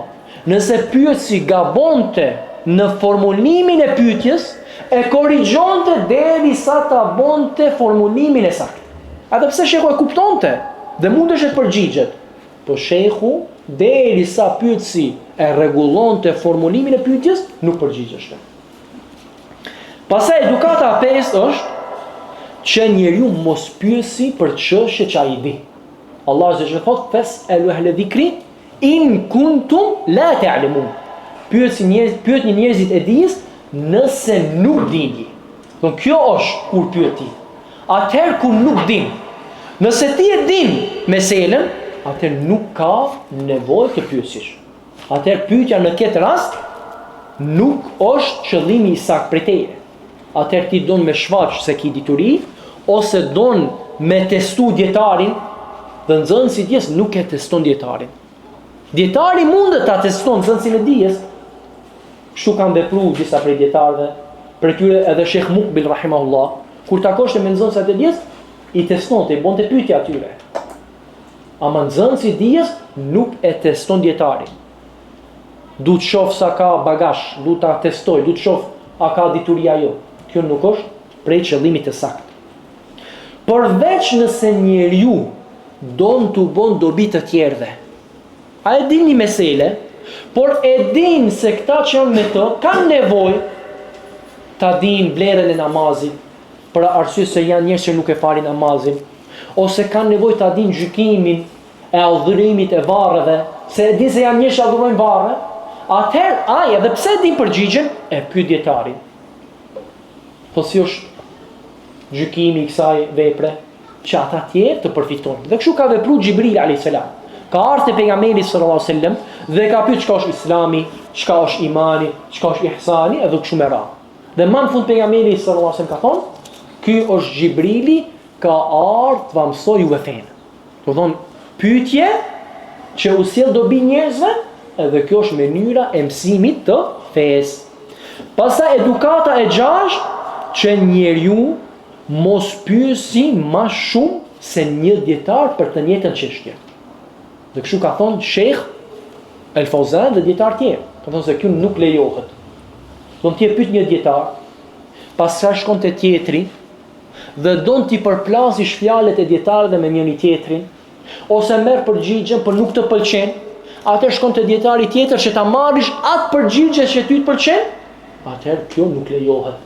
B: nëse pyetësi gabonte në formulimin e pyetjes, e korrigjonte derisa ta bonte formulimin e saktë. Edhe pse shehu e kuptonte dhe mundesh të përgjigjet, po shehu derisa pyetësi e rregullonte formulimin e pyetjes, nuk përgjigjeshte. Pastaj edukata e 5 është që njeriu mos pyesi për çështje që ai di. Allah azza wa jalla fas'alu ahla dhikri in kuntum la ta'lamun. Pyetni njerëzit e dijes nëse nuk dini. Do kjo është kur pyeti. Atëherë kur nuk din. Nëse ti e din meselën, atëherë nuk ka nevojë të pyesësh. Atëherë pyetja në këtë rast nuk është qëllimi i saktë për teje. Atëherë ti don me shfaq se ki dituri, ose don me testu dietarin, dhe nxënësi i dijes nuk e teston dietarin. Dietari mundet ta teston nxënësin e dijes. Kështu kanë vepruar disa prej dietarëve, për tyre edhe Sheikh Mukbil rahimahullah, kur takoshte me nxënësat e dijes, i testonte, i bonte pyetje atyre. Ama nxënësi i dijes nuk e teston dietarin. Duhet shoh sa ka bagazh, duhet ta testoj, duhet shoh a ka dituria jo. Kjo nuk është prej qëllimit të saktë. Përveç nëse njeriu don të bon dobi të tjerëve. A e din një mesele, Por e din se këta që janë me të kanë nevojë ta dinë vlerën e namazit, për arsye se janë njerëz që nuk e falin namazin, ose kanë nevojë ta dinë gjykimin e adhurimit e varreve, se e din se janë njerëz që adhurojnë varre, atëherë ai edhe pse din përgjigjen, e pyet dietarin. Po si është gjykimi i kësaj vepre që ata tjerë të përfitojnë. Dhe kështu ka vepruar Xhibril alayhis salam. Ka ardhur te pejgamberi sallallahu alaihi wasallam dhe ka pyetur çka është Islami, çka është imani, çka është ihsani, edhe kështu me radhë. Dhe më në fund pejgamberi sallallahu alaihi wasallam ka thonë, ky është Xhibrili, ka ardhur të mësoj juve fenë. Do thonë pyetje që u sjell dobi njerëzve, edhe kjo është mënyra e mësimit të fesë. Pastaj edukata e 6 që njeriu mos pyesi më shumë se një dietar për të njëjtën çështje. Dhe kështu ka thonë Sheikh El Fauzan dhe dietar tjerë. Ka thonë se kjo nuk lejohet. Do të pyet një dietar, pastaj shkon te tjetri dhe don t'i përplasish fjalët e dietarëve me njëri tjetrin, ose merr përgjigjen por nuk të pëlqen, atë shkon te dietari tjetër që ta marrish atë përgjigje që ty të pëlqen, atëherë kjo nuk lejohet.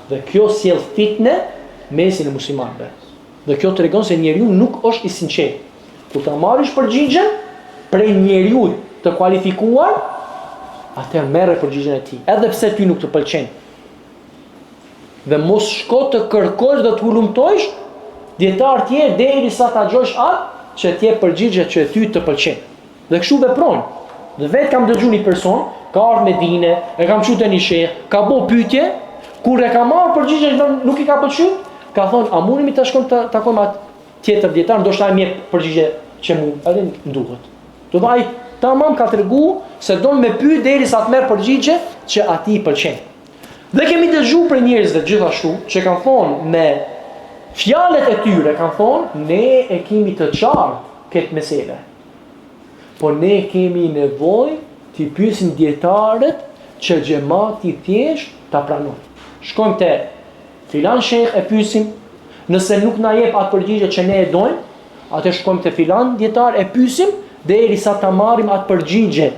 B: Dhe kjo sjell fitne mesin e muslimanëve. Dhe kjo tregon se njeriu nuk është i sinqert. Kur ta marrish përgjigjen prej njeriu të kualifikuar, atëherë merre përgjigjen e tij, edhe pse ty nuk të pëlqen. Dhe mos shko të kërkosh dhe të hulumtojsh dietar tjerë derisa ta djosh atë që t'jep përgjigje që ty të pëlqen. Dhe kështu veprojnë. Dhe vetë kam dëgjuar një person, ka ardhur me dine, e kam çuar te një sheh, ka bëu pyetje, kur e ka marrë përgjigjen nuk i ka pëlqyer, ka thonë, a mundemi ta shkojmë të takojmë atë tjetër dietar, ndoshta ai më jep përgjigje që edhe më duhet. Do vaj tamam ka treguar se don me pyet derisa të merr përgjigje që atij i pëlqen. Dhe kemi dëgjuar për njerëzve gjithashtu që kanë thonë me fjalët e tyre, kanë thonë ne e kemi të qartë këtë mesele. Po ne kemi nevojë t'i pyesim dietarët që xhamati thjesht ta pranojë. Shkojmë te filan sheh e pyesim, nëse nuk na jep atë përgjigje që ne e dojmë, atë shkojmë te filan dietar e pyesim derisa ta marrim atë përgjigje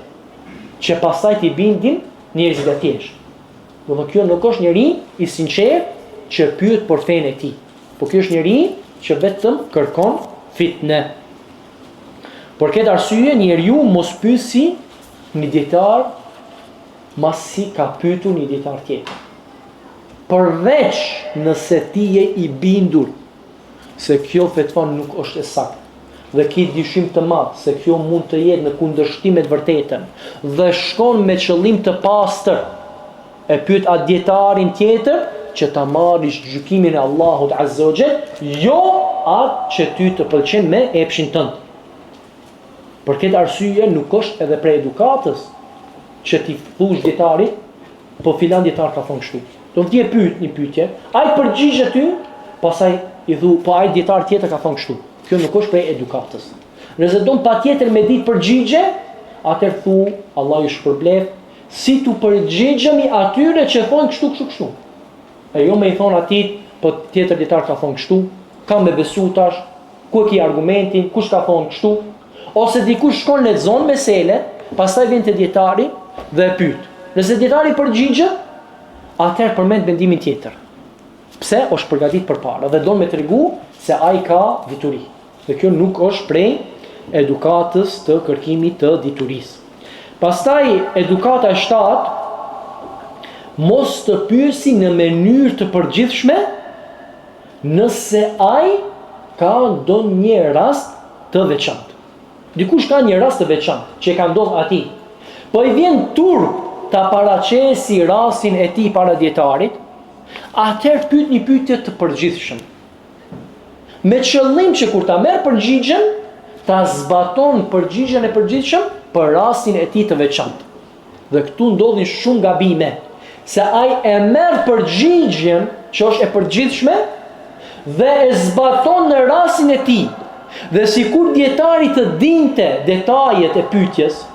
B: që pastaj t'i bindin njerëzit e thjeshtë. Do të kjo nuk është njeri i sinqert që pyet për fenë e tij. Po kjo është njeri që vetëm kërkon fitne. Por këtë arsye njeriu mos pyesi një dietar masi ka pyetur një dietar tjetër. Përveç nëse ti je i bindur se kjo fetva nuk është e saktë dhe ki dyshim të madh se kjo mund të jetë në kundërshtim me të vërtetën dhe shkon me qëllim të pastër, e pyet atë dietarin tjetër që ta marrish gjykimin e Allahut Azza wa Jall, jo atë që ty të pëlqen me epshin tënd. Për këtë arsye nuk është edhe për edukatës që ti thush dietarit, po filan dietar ka thonë kështu. Do të pyet një pyetje, ai përgjigj ty, pastaj i thu, po ai dietar tjetër ka thonë kështu. Kjo nuk është për edukatës. Nëse don patjetër me ditë përgjigje, atëherë thu, Allah ju shpërblef, si tu përgjigjemi atyre që thonë kështu. E jo me i thonë atit, po tjetër dietar ka thonë kështu, kam me besu tash, ku e ki argumentin, kush ka thonë kështu, ose dikush shkon lexon mesele, pastaj vjen te dietari dhe e pyet. Nëse dietari përgjigjet, atëherë përmend mendimin tjetër. Pse është përgatit përpara dhe don me tregu se ai ka dituri. Dhe kjo nuk është prej edukatës të kërkimit të diturisë. Pastaj edukata e 7, mos të pyesi në mënyrë të përgjithshme nëse ai ka ndonjë rast të veçantë. Dikush ka një rast të veçantë që ka ndodhur atij. Po i vjen turp ta paraqesi rastin e tij para dietarit, atëherë pyet një pyetje të përgjithshëm. Me qëllim që kur ta merr përgjigjen, ta zbaton përgjigjen e përgjithshëm për rastin e tij të veçantë. Dhe këtu ndodhin shumë gabime, se ai e merr përgjigjen që është e përgjithshme dhe e zbaton në rastin e tij. Dhe sikur dietari të dinte detajet e pyetjes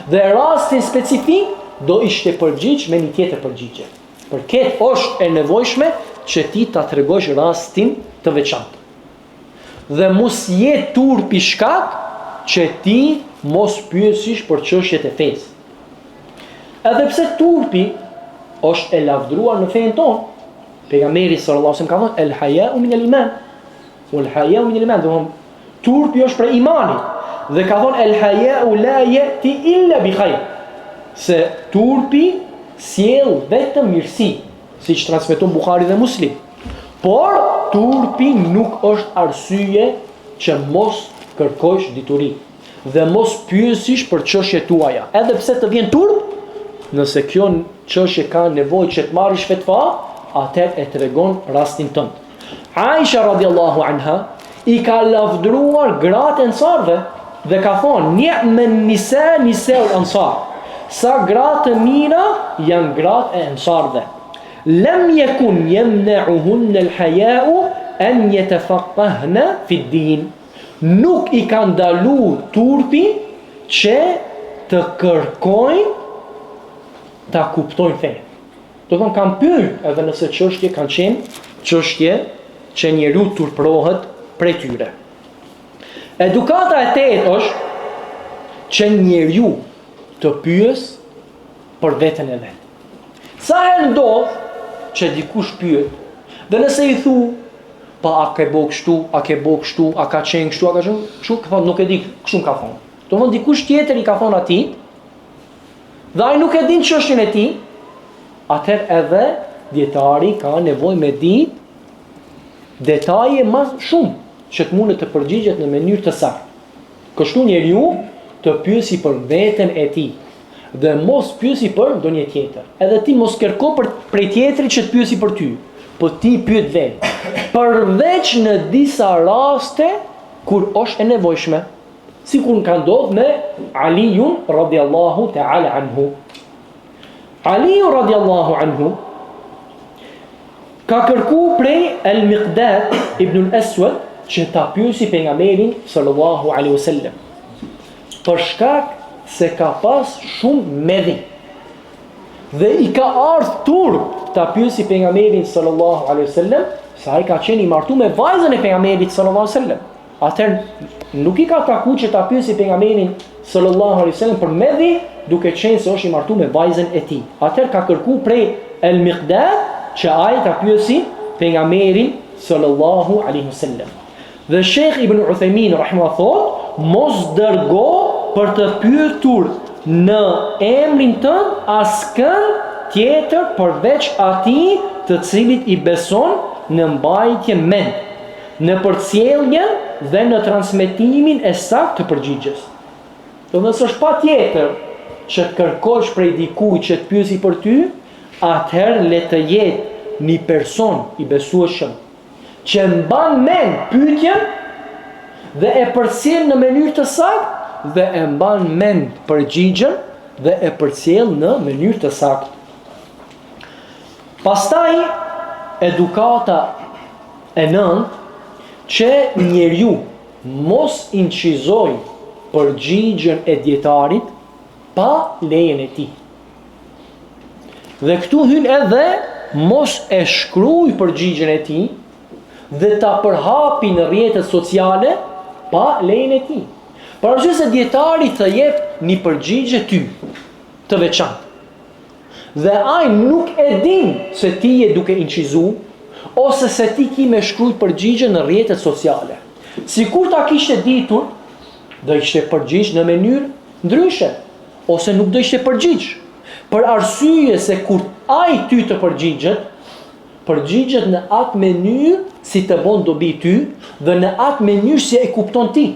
B: dhe rastin specifik, do ishte përgjigj me një tjetër përgjigje. Për këtë është e nevojshme që ti ta tregosh rastin të veçantë. Dhe mos je turp i shkak që ti mos pyesish për çështjet e fesë. Edhe pse turpi është e lavdruar në fenë tonë, pejgamberi sallallahu alajhi wasallam ka thënë el haya'u min al iman, wal haya'u min al iman, do të thonë turpi është për imanit, dhe ka thënë el haya'u la ya'ti illa bi khair, se turpi sjell vetëm mirësi, siç transmeton Buhari dhe Muslim. Por turpi nuk është arsye që mos kërkosh dituri dhe mos pyesish për çështjet tuaja. Edhe pse të vjen turp, nëse kjo çështje ka nevojë që të marrësh fetva, atëherë e tregon rastin tënd. Aisha radhiyallahu anha i ka lavdruar gratë e ansarëve dhe ka thonë ni'men nisa nisaul ansar. Sa gratë të mira janë gratë e ansarëve. Lam yakun yamna'uhunna al-haya'u an yatafaqqahna fi ad-din. Nuk i ka ndaluar turpi që të kërkojnë ta kuptojnë fenë. Do të thonë kanë pyet edhe nëse çështje kanë qenë çështje që njeriu turprohet prej tyre. Edukata e tetë është që njeriu të pyes për veten e vet. Sa herë ndodh që dikush pyet, dhe nëse i thu, pa a ke bo kështu, a ke bo kështu, a ka qenë kështu, a ka qenë kështu, ka thonë nuk e di, kështu ka thonë. Do thonë dikush tjetër i ka thonë atij, dhe ai nuk e din çështjen e tij, atëherë edhe dietari ka nevojë me ditë detaje më shumë që të mundet të përgjigjet në mënyrë të saktë. Kështu njeriu të pyesi për veten e tij dhe mos pyesi për ndonjë tjetër. Edhe ti mos kërko për prej tjetrit që të pyesi për ty, po ti pyet vetë. Përveç në disa raste kur është e nevojshme, sikur ka ndodhur me Aliun radhiyallahu ta'ala anhu. Aliu radhiyallahu anhu ka kërku prej al-Miqdad ibn al-Aswad që ta pyesi pejgamberin sallallahu alaihi wasallam, për shkak se ka pas shumë mendje. Dhe i ka ardhur turp ta pyesi pejgamberin sallallahu alaihi wasallam, se ai ka qenë i martuar me vajzën e pejgamberit sallallahu alaihi wasallam. Atëherë nuk i ka takuar që ta pyesi pejgamberin sallallahu alaihi wasallam për mendje, duke qenë se është i martuar me vajzën e tij. Atëherë ka kërkuar prej al-Miqdad që ai ta pyesi pejgamberin sallallahu alaihi wasallam. Dhe Sheikh Ibn Uthaymin rahimahullah thot, mos dërgo për të pyetur në emrin tënd askën tjetër përveç atij të cilit i beson në mbajtje mend, në përcjelljen dhe në transmetimin e saktë të përgjigjes. Do nëse është patjetër që të kërkosh prej dikujt që të pyesi për ty, atëherë le të jetë një person i besueshëm që mban mend pyetjen dhe e përcjell në mënyrë të saktë dhe e mban mend përgjigjen dhe e përcjell në mënyrë të saktë. Pastaj edukata e nëntë që njeriu mos incizoj përgjigjen e dietarit pa lejen e tij. Dhe këtu hyn edhe mos e shkruaj përgjigjen e tij dhe ta përhapi në rrjetet sociale pa lejen e tij. Por arsye se dietari të jep një përgjigje ty të veçantë. Dhe ai nuk e din se ti je duke incizuar ose se ti ki me shkruaj përgjigje në rrjetet sociale. Sikur ta kishte ditur, do ishte përgjigj në mënyrë ndryshe ose nuk do ishte përgjigj. Për arsye se kur ai ty të përgjigjet në atë mënyrë si të bën dobi ty dhe në atë mënyrë si e kupton ti.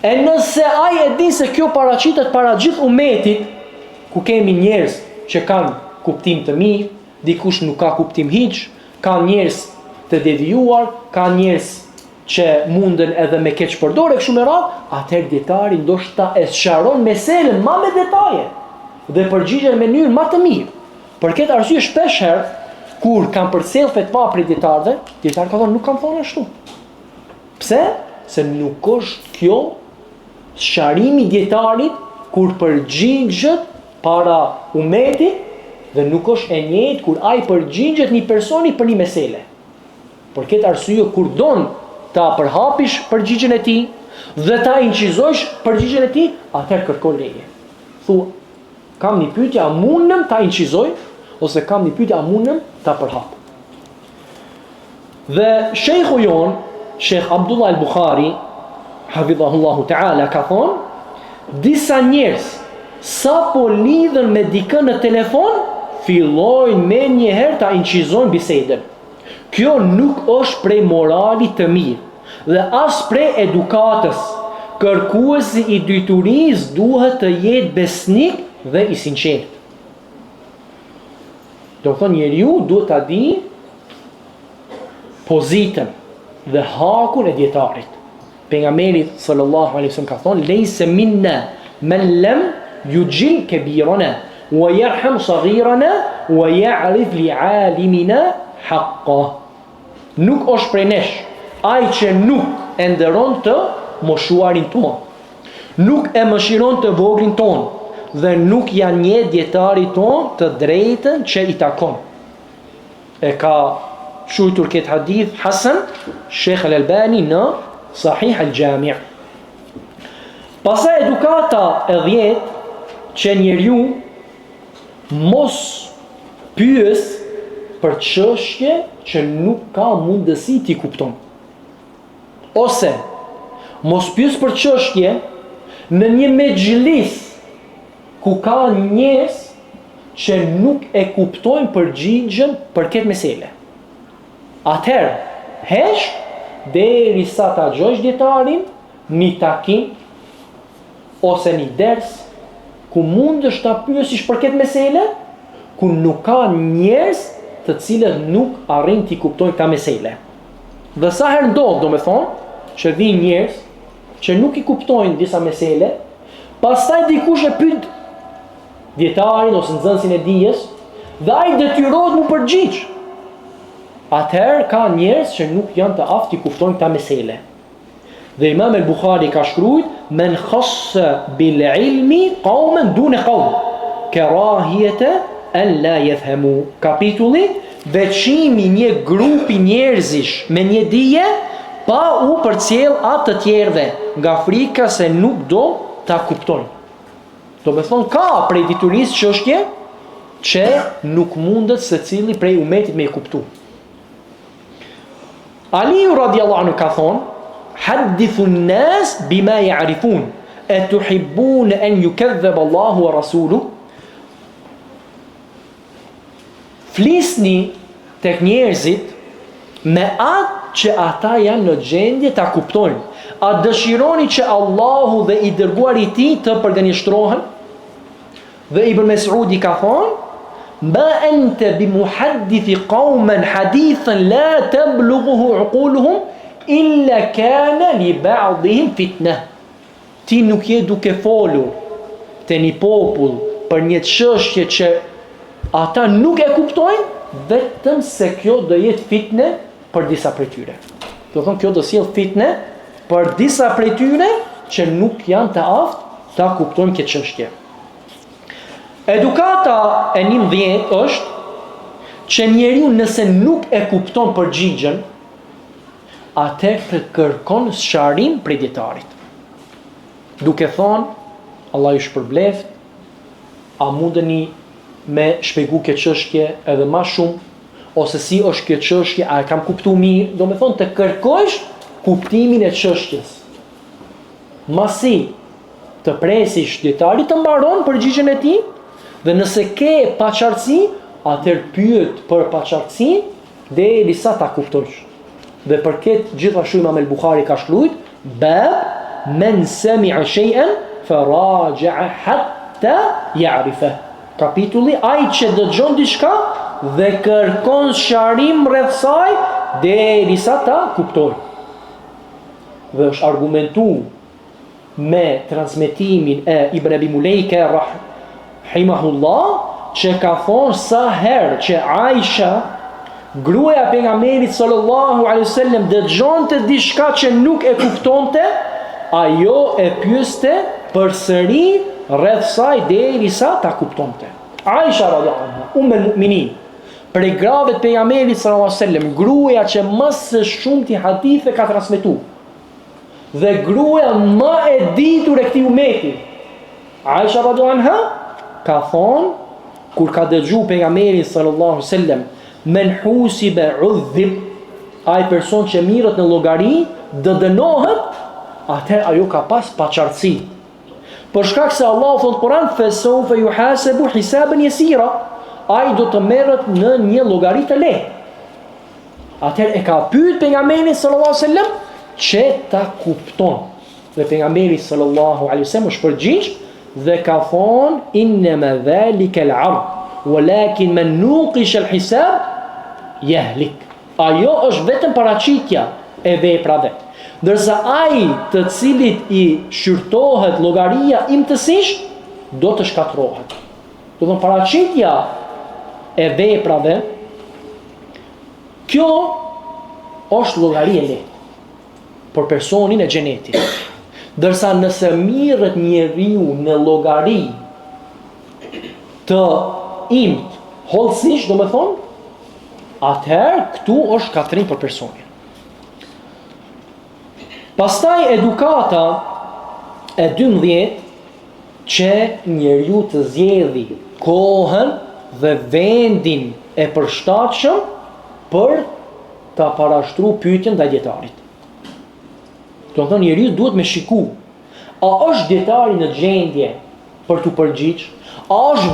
B: E nëse ai e di se kjo paraqitet para gjithë umetit, ku kemi njerëz që kanë kuptim të mirë, dikush nuk ka kuptim hiç, ka njerëz të devijuar, ka njerëz që munden edhe me keq përdore kështu me radhë, atëherë dietari ndoshta e sqaron meselen më me detaje dhe përgjigjen në mënyrë më të mirë. Për këtë arsye shpesh herë kur kam përcjell fetva për dietarëve, dietar ka thonë nuk kam thonë ashtu. Pse? Se nuk është kjo sqarimi i dietarit kur përgjigjet para umetit dhe nuk është e njëjtë kur ai përgjigjet një personi për një mesele. Për këtë arsye kur don ta përhapish përgjigjen e tij dhe ta incizojsh përgjigjen e tij, atëherë kërko leje. Thua, kam një pyetje, a mundem ta incizoj ose kam një pyetje, a mundem ta përhap. Dhe shejhu jon, Sheikh Abdullah al-Bukhari, hafidhahullahu ta'ala, ka thonë, disa njerëz sa po lidhen me dikën në telefon, fillojnë me njëherë ta incizojnë bisedën. Kjo nuk është prej moralit të mirë dhe as prej edukatës. Kërkuesi i dyturisë duhet të jetë besnik dhe i sinqert. Do thonë njeriu duhet ta di pozitën dhe hakun e dietarit. Pejgamberi sallallahu alaihi wasallam ka thonë, "Laysa minna man lam yujil kabirana wa yarham saghirana wa ya'rif li'alimina haqqa." Nuk është prej nesh ai që nuk e nderon të moshuarin ton, nuk e mëshiron të voglin ton dhe nuk ja njeh dietarit ton të drejtën që i takon. E ka shujtur këtë hadith Hasan Sheikh Al-Albani në Sahih Al-Jami'. Pastaj edukata e 10 që njeriu mos pyes për çështje që nuk ka mundësi t'i kupton. Ose mos pyes për çështje në një mexhlis ku ka njerëz që nuk e kuptojnë përgjigjen për këtë mesele. Atëherë, hesh derisa ta dëgjosh dietarin, një takim ose një ders ku mundesh ta pyesësh për këtë mesele, ku nuk ka njerëz të cilët nuk arrin t'i kuptojnë këtë mesele. Dhe sa herë ndodh, domethënë, që vinë njerëz që nuk i kuptojnë disa mesele, pastaj dikush e pyet dietarin ose nxënësin e dijes dhe ai detyrohet mu përgjigj. Atëherë ka njerëz që nuk janë të aftë i kuptojnë këta mesele. Dhe Imam al-Bukhari ka shkruajt, "Men khassa bil ilmi qauman dun qaum, karahiyata an la yafhamu." Kapitulli veçimi një grupi njerëzish me një dije pa u përcjell atë të tjerëve, nga frika se nuk do ta kuptojnë. Do me thonë, ka prej diturisë çështje që nuk mundet secili prej umetit me e kuptu. Aliu radiallahu anhu ka thonë, "Haddithu an-nas bima ya'rifun, atuhibbun an yukadhdhab Allahu wa rasuluhu." Flisni tek njerëzit me atë që ata janë në gjendje ta kuptojnë. A dëshironi që Allahu dhe i dërguari i tij të përgënjeshtrohen? Dhe Ibn Mes'udi ka thonë, "Ma anta bimuhaddithi qauman hadithan la tablughuhu uquluhum illa kana li ba'dihim fitnah." Ti nuk je duke folur te një popull për një çështje që ata nuk e kuptojnë, vetëm se kjo do jetë fitne për disa prej tyre. Do thonë, kjo do sjell fitne për disa prej tyre që nuk janë të aftë ta kuptojnë këtë çështje. Edukata e 11 është që njeriu nëse nuk e kupton përgjigjen, atëherë të kërkon sqarim prej dietarit. Duke thonë, Allah ju shpërbleft, a mundeni me shpjegu këtë çështje edhe më shumë, ose si është kjo çështje, a e kam kuptuar mirë, do me thonë të kërkosh kuptimin e çështjes. Masi të presish dietarit të mbaron përgjigjen e tij, dhe nëse ke paqartësi, atëherë pyet për paqartësinë derisa ta kuptosh. Dhe për këtë gjithashtu Imam al-Bukhari ka shkruajt, "Bab man sami'a shay'an faraja'a hatta ya'rifa." Kapitulli ai që dëgjon diçka dhe kërkon sqarim rreth saj derisa ta kuptojë. Dhe është argumentu me transmetimin e Ibn Abi Mulejke rahimahullah, që ka thonë sa herë që Aisha, gruaja e pejgamberit sallallahu alaihi wasallam, dëgjonte diçka që nuk e kuptonte, ajo e pyeste përsëri rreth saj derisa ta kuptonte. Aisha radhiyallahu anha, ummul mu'minin, prej grave të pejgamberit sallallahu alaihi wasallam, gruaja që më së shumti hadithe ka transmetuar. dhe gruaja më e ditur e këtij ummeti, Aisha radhiyallahu anha, ka thonë kur ka dëgju pejgamberin sallallahu alaihi wasallam, men husiba udhib, ai person që mirët në llogari dënohet, atëherë ajo ka pas paqartësi. Për shkak se Allah thonë në Kur'an, fasawfa yuhasabu hisaban yasira, ai do të merret në një llogari të lehtë. Atëherë e ka pyet pejgamberin sallallahu alaihi wasallam që ta kupton. Dhe pejgamberi sallallahu alaihi wasallam është përgjigj dhe ka thonë innama dhalika al-'ard walakin man nuqish al-hisab yahlik. Ajo është vetëm paraqitja e veprave. Ndërsa ai të cilit i shqyrtohet llogaria imtësisht do të shkatërrohet. Do të thonë paraqitja e veprave, kjo është llogari e lehtë për personin e xhenetit. Ndërsa nëse mirret njeriu në llogari të imt, hollësisht, do me thonë, atëherë këtu është shkatërim për personin. Pastaj edukata e 12 që njeriu të zgjedhë kohën dhe vendin e përshtatshëm për ta parashtruar pyetjen ndaj dietarit. Do të thonë njeriu duhet me shiku, a është dietari në gjendje për të përgjigj, a është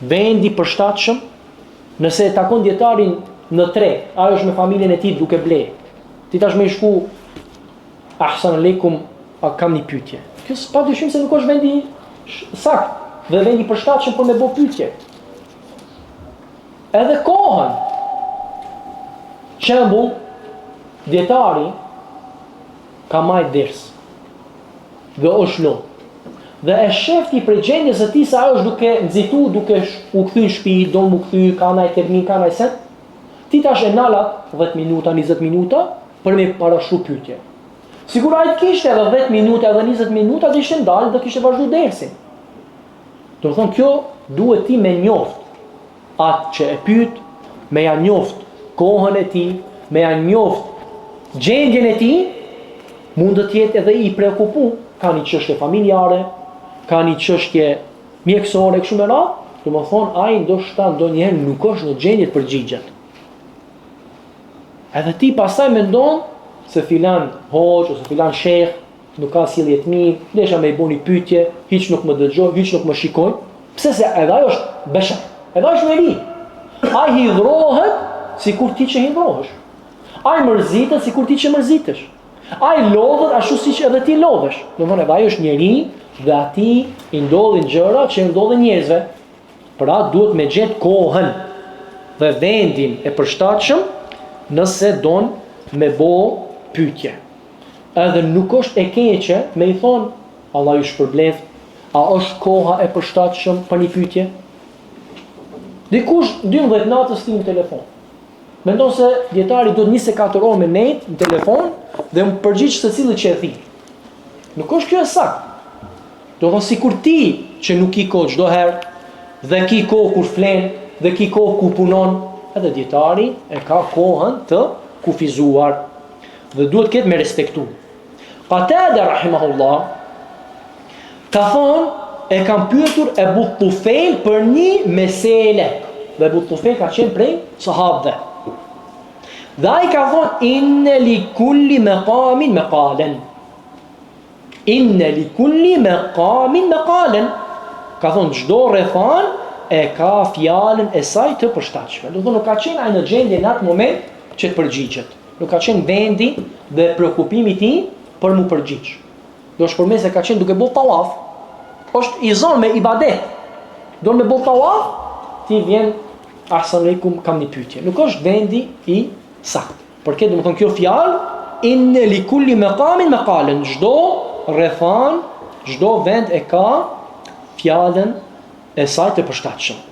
B: vendi përshtatshëm. Nëse e takon dietarin në treg, ajo është me familjen e tij duke ble. Ti tash më i shku, ahsan aleikum, a kam një pyetje. Kjo padyshim se nuk është vendi sakt dhe vendi përshtatshëm për me bë pyetje. Edhe kohën. Shembull, dietari ka marrë ders dhe është lot. Dhe e shefti për gjendjes së tij se ajo është duke nxitu, duke u kthy në shtëpi, do mu kthy, ka ndaj termin, ka ndaj sen. Ti tash e nalat 10 minuta, 20 minuta për me parashtu pyetje. Sigur ai kishte edhe 10 minuta edhe 20 minuta dhe ishte ndalë dhe kishte vazhdu dersin. Do të thonë kjo duhet ti me njoft atë që e pyet, me ja njoft kohën e tij, me ja njoft gjendjen e tij, mund të jetë edhe i preokupuar, ka një çështje familjare, ka një çështje mjekësore kështu me radhë, do të thonë ai ndoshta ndonjëherë nuk është në gjendje të përgjigjet. Edhe ti pastaj mendon se filan hoxh ose filan sheh nuk ka sjellje të mirë, desha me i bëni pyetje, hiç nuk më dëgjoj, hiç nuk më shikoj. Pse se edhe ajo është beshar, edhe është veli. Ai hidhrohet sikur ti që hidhrohesh. Ai mërzitet sikur ti që mërzitesh. Ai lodhet ashtu siç edhe ti lodhesh. Domthonë edhe ai është njeri dhe atij i ndodhin gjëra që ndodhin njerëzve. Pra duhet me gjetë kohën dhe vendin e përshtatshëm nëse don me bo pyetje. Edhe nuk është e keqe me i thonë Allah ju shpërbleft, a është koha e përshtatshëm për një pyetje? Dikush 12 natës ti në telefon. Mendon se dietari duhet 24 orë me net në telefon dhe më përgjigj secili që e thi. Nuk është kjo e saktë. Do thonë sikur ti që nuk i kohë çdo herë dhe ki kohë kur flen dhe ki kohë kur punon, edhe dietari e ka kohën të kufizuar dhe duhet këtë me respektu. Qatada rahimahullah ka thonë e kam pyetur Ebu Tufejl për një mesele. Dhe Ebu Tufejl ka qenë prej sahabëve. Dhe ai ka thonë inne li kulli maqamin maqalen. Inne li kulli maqamin maqalen. Ka thonë çdo rrethon e ka fjalën e saj të përshtatshme. Do thonë nuk ka qenë ai në gjendje në atë moment që të përgjigjet. Nuk ka qenë vendi dhe preokupimi i tij për mu përgjigj. Do shpërmes se ka qenë duke bërë tawaf. Është i zonë me ibadet. Do me bërë tawaf, ti vjen ahsan aleikum, kam një pyetje. Nuk është vendi i sakt. Por këtë do të thonë kjo fjalë inne li kulli maqamin maqalen. Çdo rrethon, çdo vend e ka fjalën e saj të përshtatshëm.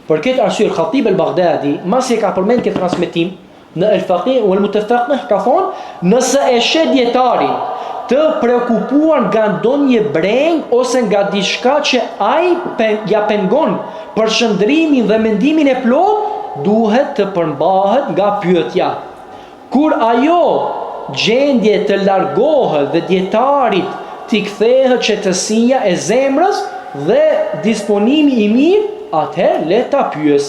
B: Për këtë arsye Khatib al-Baghdadi, masi e ka përmend këtë transmetim në al-Faqih wal Mutafaqih, ka thonë nëse e sheh dietarin të preokupuar nga ndonjë breng ose nga diçka që ai ja pengon përshëndrimin dhe mendimin e plot, duhet të përmbahet nga pyetja. Kur ajo gjendje të largohet dhe djetarit t'i kthehet qetësia e zemrës dhe disponimi i mirë, atëherë le ta pyes.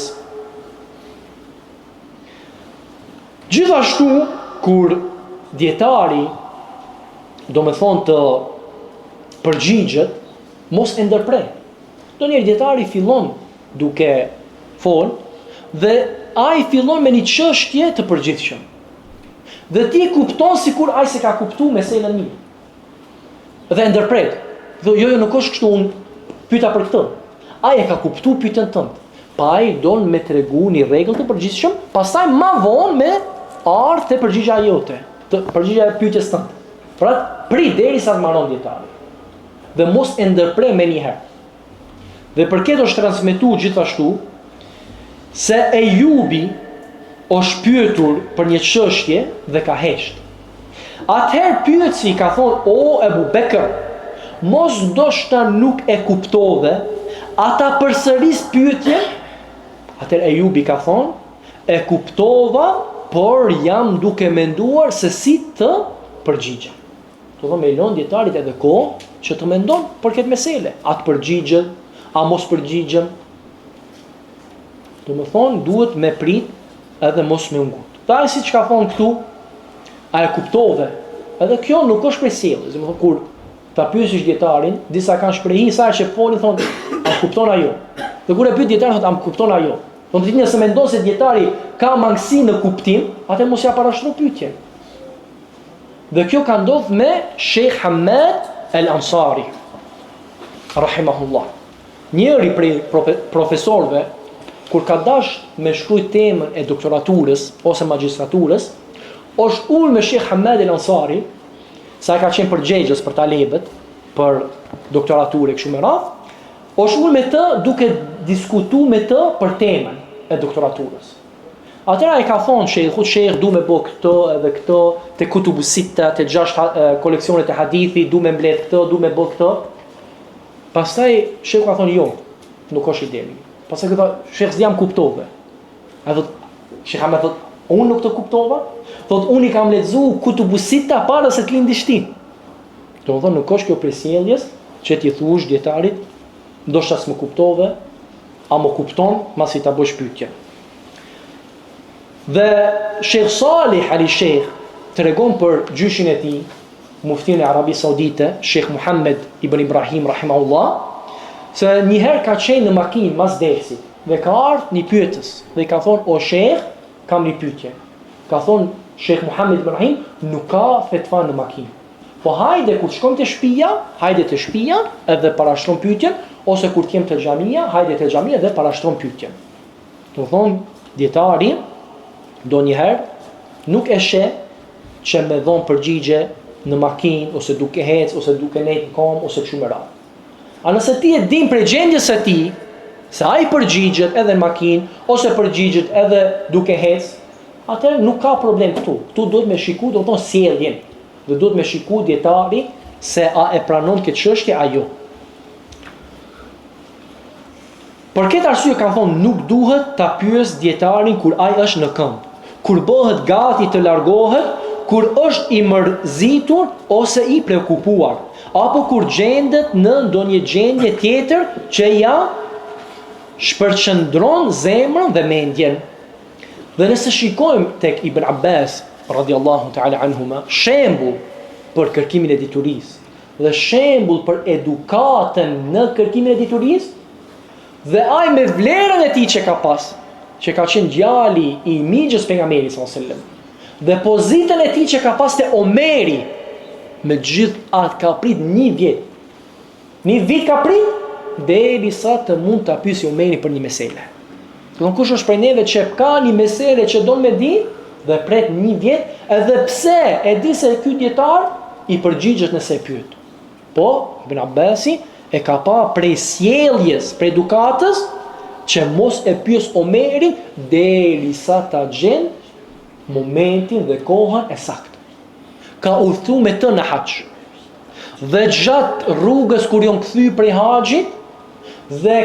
B: Gjithashtu, kur djetari, do me thonë të përgjigjet, mos e ndërprej. Do njerë djetari fillon duke folë, dhe ai fillon me një çështje të përgjithshëm. Dhe ti kupton sikur ai se ka kuptuar meselën mirë. Dhe e ndërpret. Dhe jo, nuk është kështu, unë pyeta për këtë. Ai e ka kuptuar pyetjen tënde. Pa ai don me tregu një rregull të përgjithshëm, pastaj më vonë me ardh te përgjigjja jote, të përgjigjja e pyetjes tënde. Pra, prit derisa të mbaron dietari. Dhe mos e ndërprej më një herë. Dhe për këtë është transmetuar gjithashtu se Ejubi është pyetur për një çështje dhe ka hesht. Atëherë pyetësi ka thonë: "O Ebu Bekër, mos ndoshta nuk e kuptove, ata përsëris pyetjen?" Atëherë Ejubi ka thonë: "E kuptova, por jam duke menduar se si të përgjigjem." Do të me lënë dietarit edhe kohë që të mendon për këtë mesele. A të përgjigjem, a mos përgjigjem? Do me thonë, duhet me prit edhe mos me ngut. Ta e si që ka thonë këtu, a e kuptove? Edhe kjo nuk është prej sjelljes. Do me thonë, kur ta pyesish dietarin, disa kanë shprehi sa që folin, thonë, a kupton ajo? Dhe kur e pyet dietarin, thotë, a kupton ajo? Do të thotë, nëse mendon se dietari ka mangësi në kuptim, atë mos ja parashtro pyetjen. Dhe kjo ka ndodhur me Sheikh Hamad al-Ansari, rahimahullah. Njëri prej profesorëve, kur ka dash me shkruaj temën e doktoraturës ose magjistraturës, është ullë me Sheikh Hamad al-Ansari, sa ka qenë përgjegjës për talebet, për doktoraturë e kështu me radhë, është ullë me të duke diskutu me të për temën e doktoraturës. Atëra e ka thonë Sheikh, du me bo këto edhe këto, të kutubu sitta, të 6 koleksionet e hadithi, du me mbledh këto, du me bo këto. Pastaj Sheikh ka thonë, jo, nuk është ideni. Pastaj këta, Sheikh s'jam kuptove. A thot, Sheikh Hamad thot, unë nuk të kuptova? Thot, unë i kam lexu kutubu sitta para se të lindish ti. Do të thonë, nuk është kjo presjelljes që ti thuash dietarit, ndoshta s'më kuptove, a më kupton, masi ta bësh pyetje. Dhe Sheikh Salih al-Sheikh tregon për gjyshin e tij, muftin e Arabisë Saudite, Sheikh Muhammad ibn Ibrahim rahimahullah, se njëherë ka qenë në makinë mas dersit dhe ka ardhur një pyetës dhe i ka thonë: "O Sheikh, kam një pyetje." Ka thonë Sheikh Muhammad ibn Ibrahim: "Nuk ka fetva në makinë. Po hajde kur shkojmë te shtëpia, hajde te shtëpia edhe parashtron pyetjen, ose kur t'jem te xhamia, hajde te xhamia dhe parashtron pyetjen." Do thonë dietari do njëherë nuk e sheh që me dhon përgjigje në makinë, ose duke hec, ose duke nejt në kom, ose kështu me radhë. A nëse ti e din për gjendjes së tij, se ai përgjigjet edhe në makinë, ose përgjigjet edhe duke hec, atëherë nuk ka problem këtu. Këtu duhet me shikuar, do të thonë, sjelljen. Dhe duhet me shikuar dietari se a e pranon këtë çështje ajo. Për këtë arsye kanë thonë, nuk duhet ta pyes dietarin kur ai është në këmbë, kur bëhet gati të largohet, kur është i mërzitur ose i preokupuar, apo kur gjendet në ndonjë gjendje tjetër që ja shpërqendron zemrën dhe mendjen. Dhe nëse shikojmë tek Ibn Abbas radiallahu ta'ala anhuma, shembull për kërkimin e diturisë dhe shembull për edukatën në kërkimin e diturisë, dhe ai me vlerën e tij që ka pas, që ka qenë djali i migjës pejgamberit sallallahu alajhi wasallam, dhe pozitën e tij që ka pas te Omeri, me gjithë atë ka prit 1 vjet. 1 vit ka prit derisa të mund ta pyesë Omeri për një mesele. Do kush është prej neve që ka një mesele që don me di dhe pret 1 vjet, edhe pse e di se ky dietar i përgjigjet nëse e pyet. Po Ibn Abbasi e ka pa prej sjelljes, prej edukatës, që mos e pyes Omerin derisa ta gjen momentin dhe kohën e saktë. Ka udhëtu me të në hax. Dhe gjatë rrugës kur jon kthy prej haxhit, dhe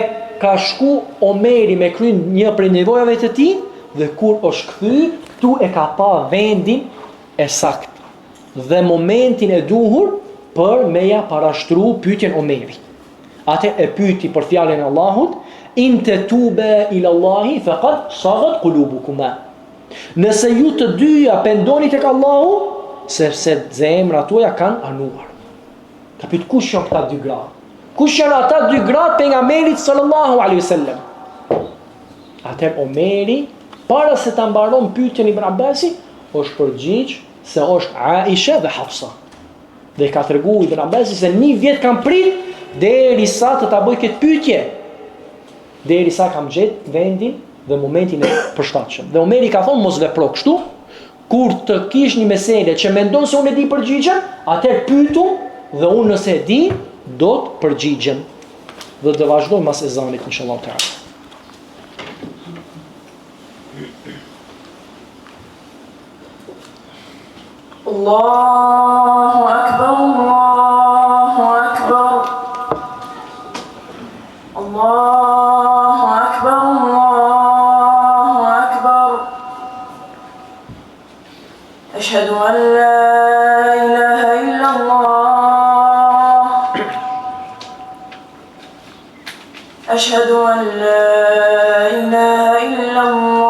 B: ka shku Omeri me kryen një prej nevojave të tij, dhe kur është kthy, tu e ka pa vendin e saktë. dhe momentin e duhur për me ja parashtru pyetjen Omerit. Atë e pyeti për fjalën e Allahut, in tatuba ila Allahi faqad sagat qulubukuma. Nëse ju të dyja pendoni tek Allahu, sepse zemrat tuaja kanë anuar. Ka pyet kush janë këta dy gra? Kush janë ata dy gra pejgamberit sallallahu alaihi wasallam? Atëherë Omeri, para se ta mbaron pyetjen Ibn Abbasi, është përgjigj se është Aisha dhe Hafsa. Dhe ka treguar Ibn Abbasi se 1 vjet kanë prit derisa të ta bëj këtë pyetje. Derisa kam gjetë vendin dhe momentin e përshtatshëm. Dhe Omeri ka thonë mos vepro kështu, kur të kish një mesele që mendon se unë e di përgjigjen, atëherë pyetu dhe unë nëse e di, do të përgjigjem. Dhe do vazhdojmë mas ezanit inshallah taala.
C: Allahu akbar, Allahu akbar. Allahu akbar, Allahu akbar. Ashhadu an la ilaha illa Allah. Ashhadu an la ilaha illa Allah.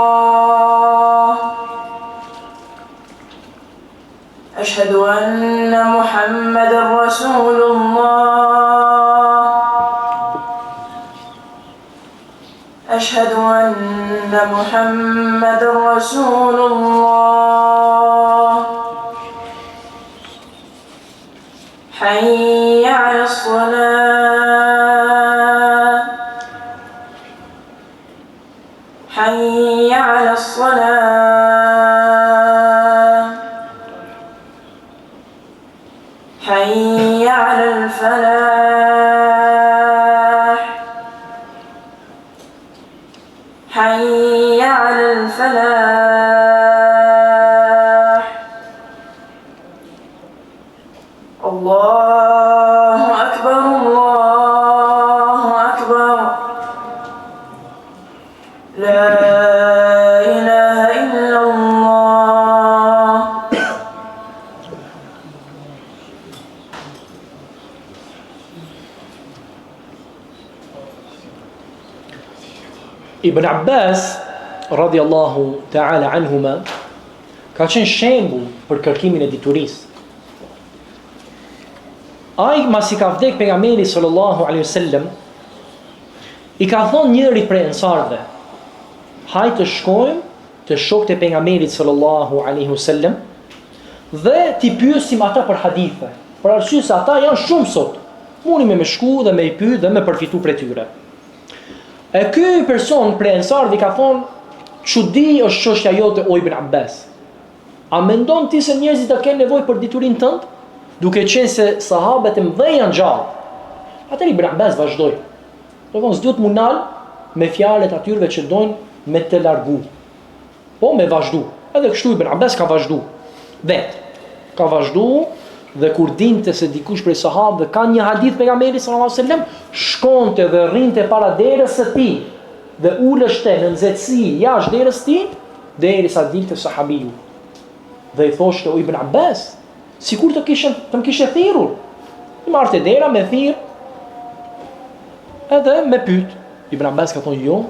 C: أشهد أن محمد رسول الله. أشهد أن محمد رسول الله. حي على الصلاة. حي على الصلاة. حي على الفلاح. حي على الفلاح. الله أكبر، الله أكبر. لا إله إلا الله.
B: Ibn Abbas radiallahu ta'ala anhuma ka qenë shembull për kërkimin e diturisë. Ai masi ka vdek pejgamberi sallallahu alaihi wasallam, i ka thonë njëri prej ensarëve, hajtë të shkojmë të shokët e pejgamberit sallallahu alaihi wasallam dhe t'i pyesim ata për hadithe, për arsye se ata janë shumë sot. Mundi me shku dhe me i pyet dhe me përfitu prej tyre. E ky person prej ensarëve ka thonë, çudi është çështja jote o Ibn Abbas. A mendon ti se njerëzit do kenë nevojë për diturinë tënd, duke qenë se sahabët e mëdhenj janë gjallë? Atëherë Ibn Abbas vazhdoi. Do të thonë s'duhet mu nal me fjalët atyre që dojnë me të largu. Po me vazhdu. Edhe kështu Ibn Abbas ka vazhdu. Vetë. Ka vazhdu dhe kur dinte se dikush prej sahabëve ka një hadith pejgamberit sallallahu alajhi wasallam, shkonte dhe rrinte para derës së tij dhe uleshte në nxehtësi jashtë derës së tij derisa dilte sahabiu. Dhe i thoshte o Ibn Abbas, sikur të më kishe thirrur. I marrte dera me thirr edhe me pyet. Ibn Abbas ka thonë jo,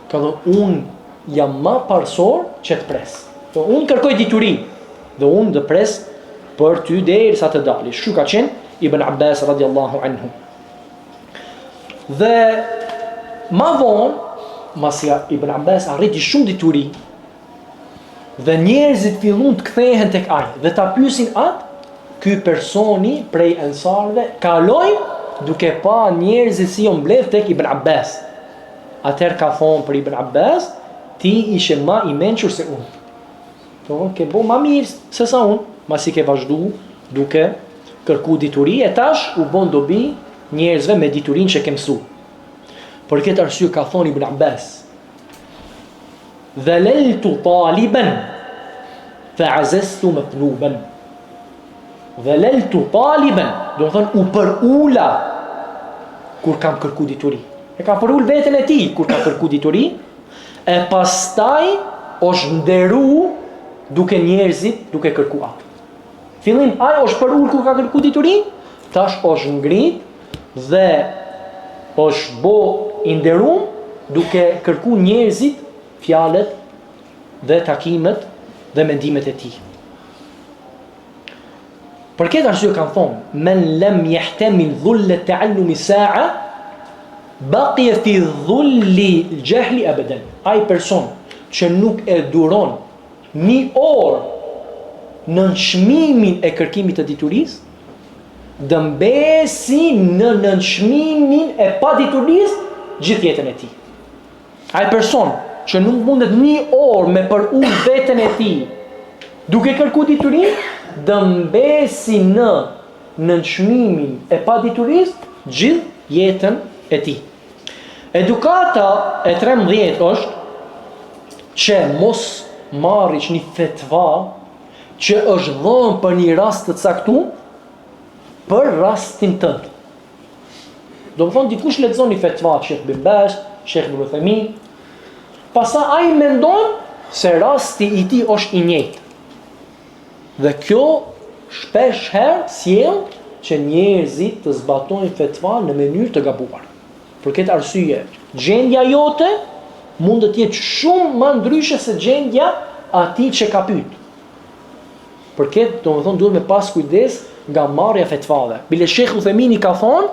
B: ka thonë unë jam më parsor që të pres. Do unë kërkoj dituri dhe unë të pres për ty derisa të dalish. Shu ka qenë Ibn Abbas radiallahu anhu. Dhe ma vonë, masi Ibn Abbas arriti shumë dituri dhe njerëzit fillun të kthehen tek ai dhe ta pyesin atë, ky personi prej ensarëve kaloi duke pa njerëzit si jo mbledh tek Ibn Abbas. Atëherë ka thonë për Ibn Abbas, ti ishe ma i mençur se unë. Thonë ke bo ma mirë se sa unë, masi ke vazhdu duke kërku dituri, e tash u bon dobi njerëzve me diturin që ke mësu. Për këtë arsye ka thonë Ibn Abbas, dhaleltu taliban fa azestu matluban. Dhaleltu taliban, do të thonë u përula kur kam kërku dituri. E ka përul veten e tij kur ka kërku dituri, e pastaj është nderu duke njerëzit duke kërku atë. Fillim ai është për ul ku ka kërku diturin, tash është ngrit dhe është bo i nderuar duke kërku njerëzit fjalët dhe takimet dhe mendimet e tij. Për këtë arsye kanë thonë, men lem yahtamil dhull at-ta'allum sa'a baqiya fi dhulli al-jahli abadan. Ai person që nuk e duron një orë në nënçmimin e kërkimit të diturisë, dëmbesi në nënçmimin e paditurisë gjithë jetën e tij. Ai person që nuk mundet një orë me për ullë veten e tij duke kërku diturinë, dëmbesi në nënçmimin e paditurisë gjithë jetën e tij. Edukata e 13 është që mos marrish një fetva që është dhënë për një rast të caktuar për rastin tënd. Do të thonë dikush lexon një fetva Sheikh Bin Baz, Sheikh Ibn Uthaymeen, pastaj ai mendon se rasti i tij është i njëjtë. Dhe kjo shpesh herë sjell që njerëzit të zbatojnë fetva në mënyrë të gabuar. Për këtë arsye, gjendja jote mund të jetë shumë më ndryshe se gjendja atij që ka pyet. Për këtë, domethënë, duhet me pas kujdes nga marrja fetvave. Bile Sheikh Uthemini ka thonë,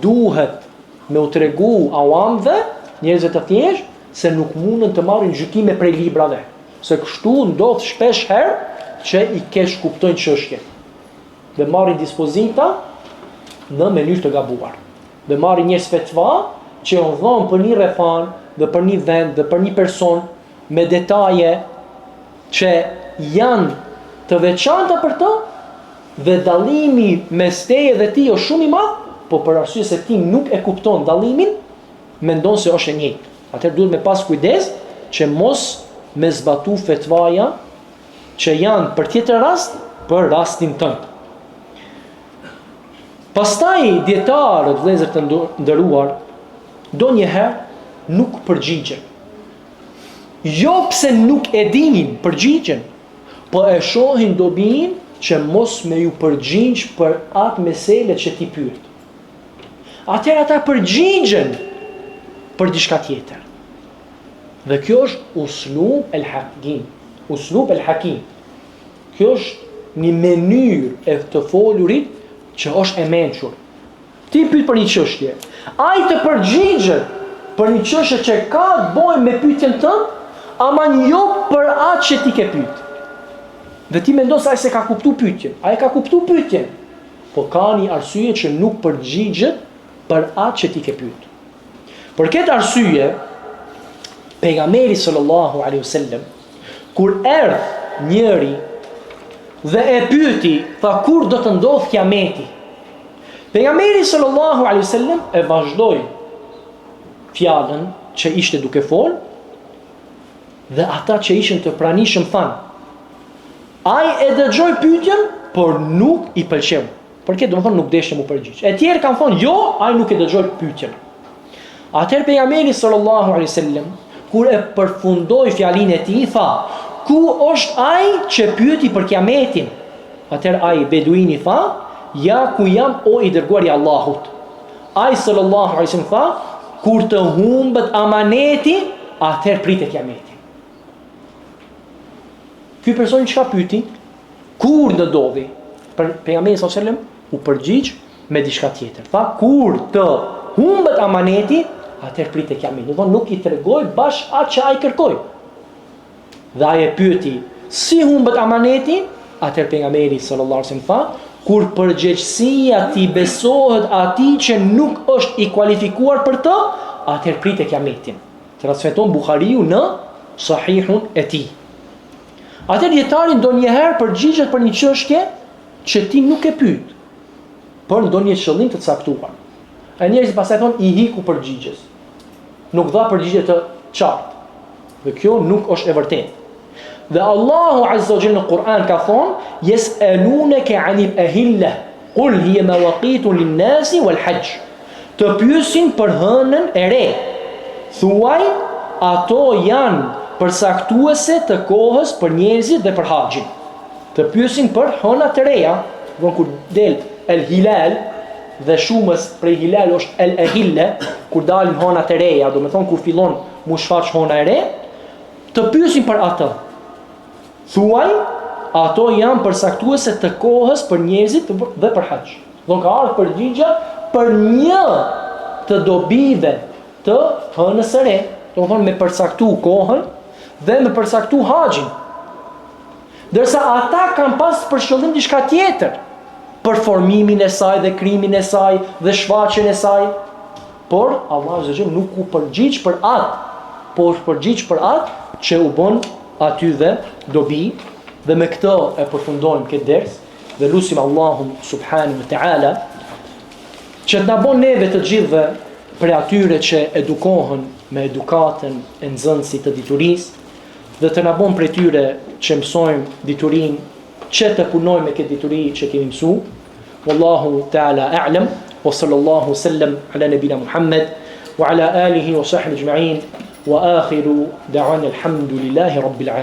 B: duhet me u tregu awamve, njerëzve të thjeshtë, se nuk mundën të marrin gjykime prej librave. Se kështu ndodh shpesh herë që i kesh kuptojnë çështjen. Dhe marrin dispozita në mënyrë të gabuar. Dhe marrin njerëz fetva që janë dhënë për një rrethon, dhe për një vend, dhe për një person me detaje që janë të veçanta për të, dhe dallimi mes teje dhe tij është shumë i madh, po për arsye se ti nuk e kupton dallimin, mendon se është e njëjtë. Atëherë duhet me pas kujdes që mos me zbatu fetvaja që janë për tjetër rast, për rastin tënd. Pastaj dietarët, vëllezër të nderuar, donjëherë nuk përgjigjen. Jo pse nuk e dinin, përgjigjen, po e shohin dobin që mos me ju përgjigj për atë mesele që ti pyet. Atëherë ata përgjigjen për diçka tjetër. Dhe kjo është uslub el-hakim. Uslub el-hakim. Kjo është një mënyrë e të folurit që është e mençur. Ti pyet për një çështje. Ai të përgjigjet për një çështje që ka të bëjë me pyetjen tënde, ama jo për atë që ti ke pyet. Dhe ti mendon se ai se ka kuptuar pyetjen. Ai ka kuptuar pyetjen, po ka një arsye që nuk përgjigjet për atë që ti ke pyet. Për këtë arsye, pejgamberi sallallahu alaihi wasallam kur erdhi njëri dhe e pyeti, tha, kur do të ndodh kiameti? Pejgamberi sallallahu alaihi wasallam e vazhdoi fjalën që ishte duke fol, dhe ata që ishin të pranishëm thanë, ai e dëgjoi pyetjen, por nuk i pëlqeu. Për këtë domethënë nuk deshte mu përgjigj. E tjerë kanë thonë, jo, ai nuk e dëgjoi pyetjen. Atëherë pejgamberi sallallahu alaihi wasallam kur e përfundoi fjalinë e tij, tha, ku është ai që pyeti për kiametin? Atëherë ai beduini tha, ja ku jam o i dërguari i Allahut. Ai sallallahu alaihi wasallam tha, kur të humbet amaneti, atëherë pritet kiameti. Ky person çka pyeti? Kur do ndodhi? Pejgamberi sallallahu alaihi wasallam u përgjigj me diçka tjetër. Tha, kur të humbet amaneti, atëherë pritet kiameti. Do nuk i tregoj bash atë që ai kërkoi. Dhe ai e pyeti, si humbet amaneti? Atëherë pejgamberi sallallahu alaihi wasallam tha, kur përgjegjësia ti besohet atij që nuk është i kualifikuar për të, atëherë pritet kiametin. Transmeton Buhariu në Sahihun e tij. Atëherë dietari ndonjëherë përgjigjet për një çështje që ti nuk e pyet, për ndonjë qëllim të caktuar. E njerëzit pastaj thonë i hiku përgjigjes. Nuk dha përgjigje të qartë. Dhe kjo nuk është e vërtetë. Dhe Allahu Azza wa Jalla në Kur'an ka thonë, yes'alunaka 'anil ahilla, qul hiya mawaqitun lin-nasi wal-hajj. Të pyesin për hënën e re. Thuaj, ato janë përcaktuese të kohës për njerëzit dhe për haxhin. të pyesin për hëna të reja, do kur del el hilal dhe shumës prej hilal është el ehille, kur dalin hëna të reja, do me thonë kur fillon mu shfaq hëna e re, të pyesin për atë. Thuaj, ato janë përcaktuese të kohës për njerëzit dhe për hax. Do ka ardhur përgjigja për një të dobive të hënës së re, do të thonë me përcaktu kohën dhe me përcaktu haxhin. Dërsa ata kanë pas për shëllim diçka tjetër, për formimin e saj dhe krimin e saj dhe shfaqjen e saj. Por Allah azza wa jalla nuk u përgjigj për atë, por përgjigj për atë që u bën aty dhe dobi. Dhe me këto e përfundojmë këtë ders dhe lutim Allahun subhanahu wa taala që të na bën neve të gjithëve për atyre që edukohen me edukatën e nxënësit të diturisë dhe të na bën për tyre që mësojmë diturinë që të punojmë me këtë dituri që kemi mësuar. Wallahu taala a'lam wa sallallahu sallam ala nabina Muhammad wa ala alihi wa sahbihi ajma'in wa akhiru da'wana alhamdulillahi rabbil alamin.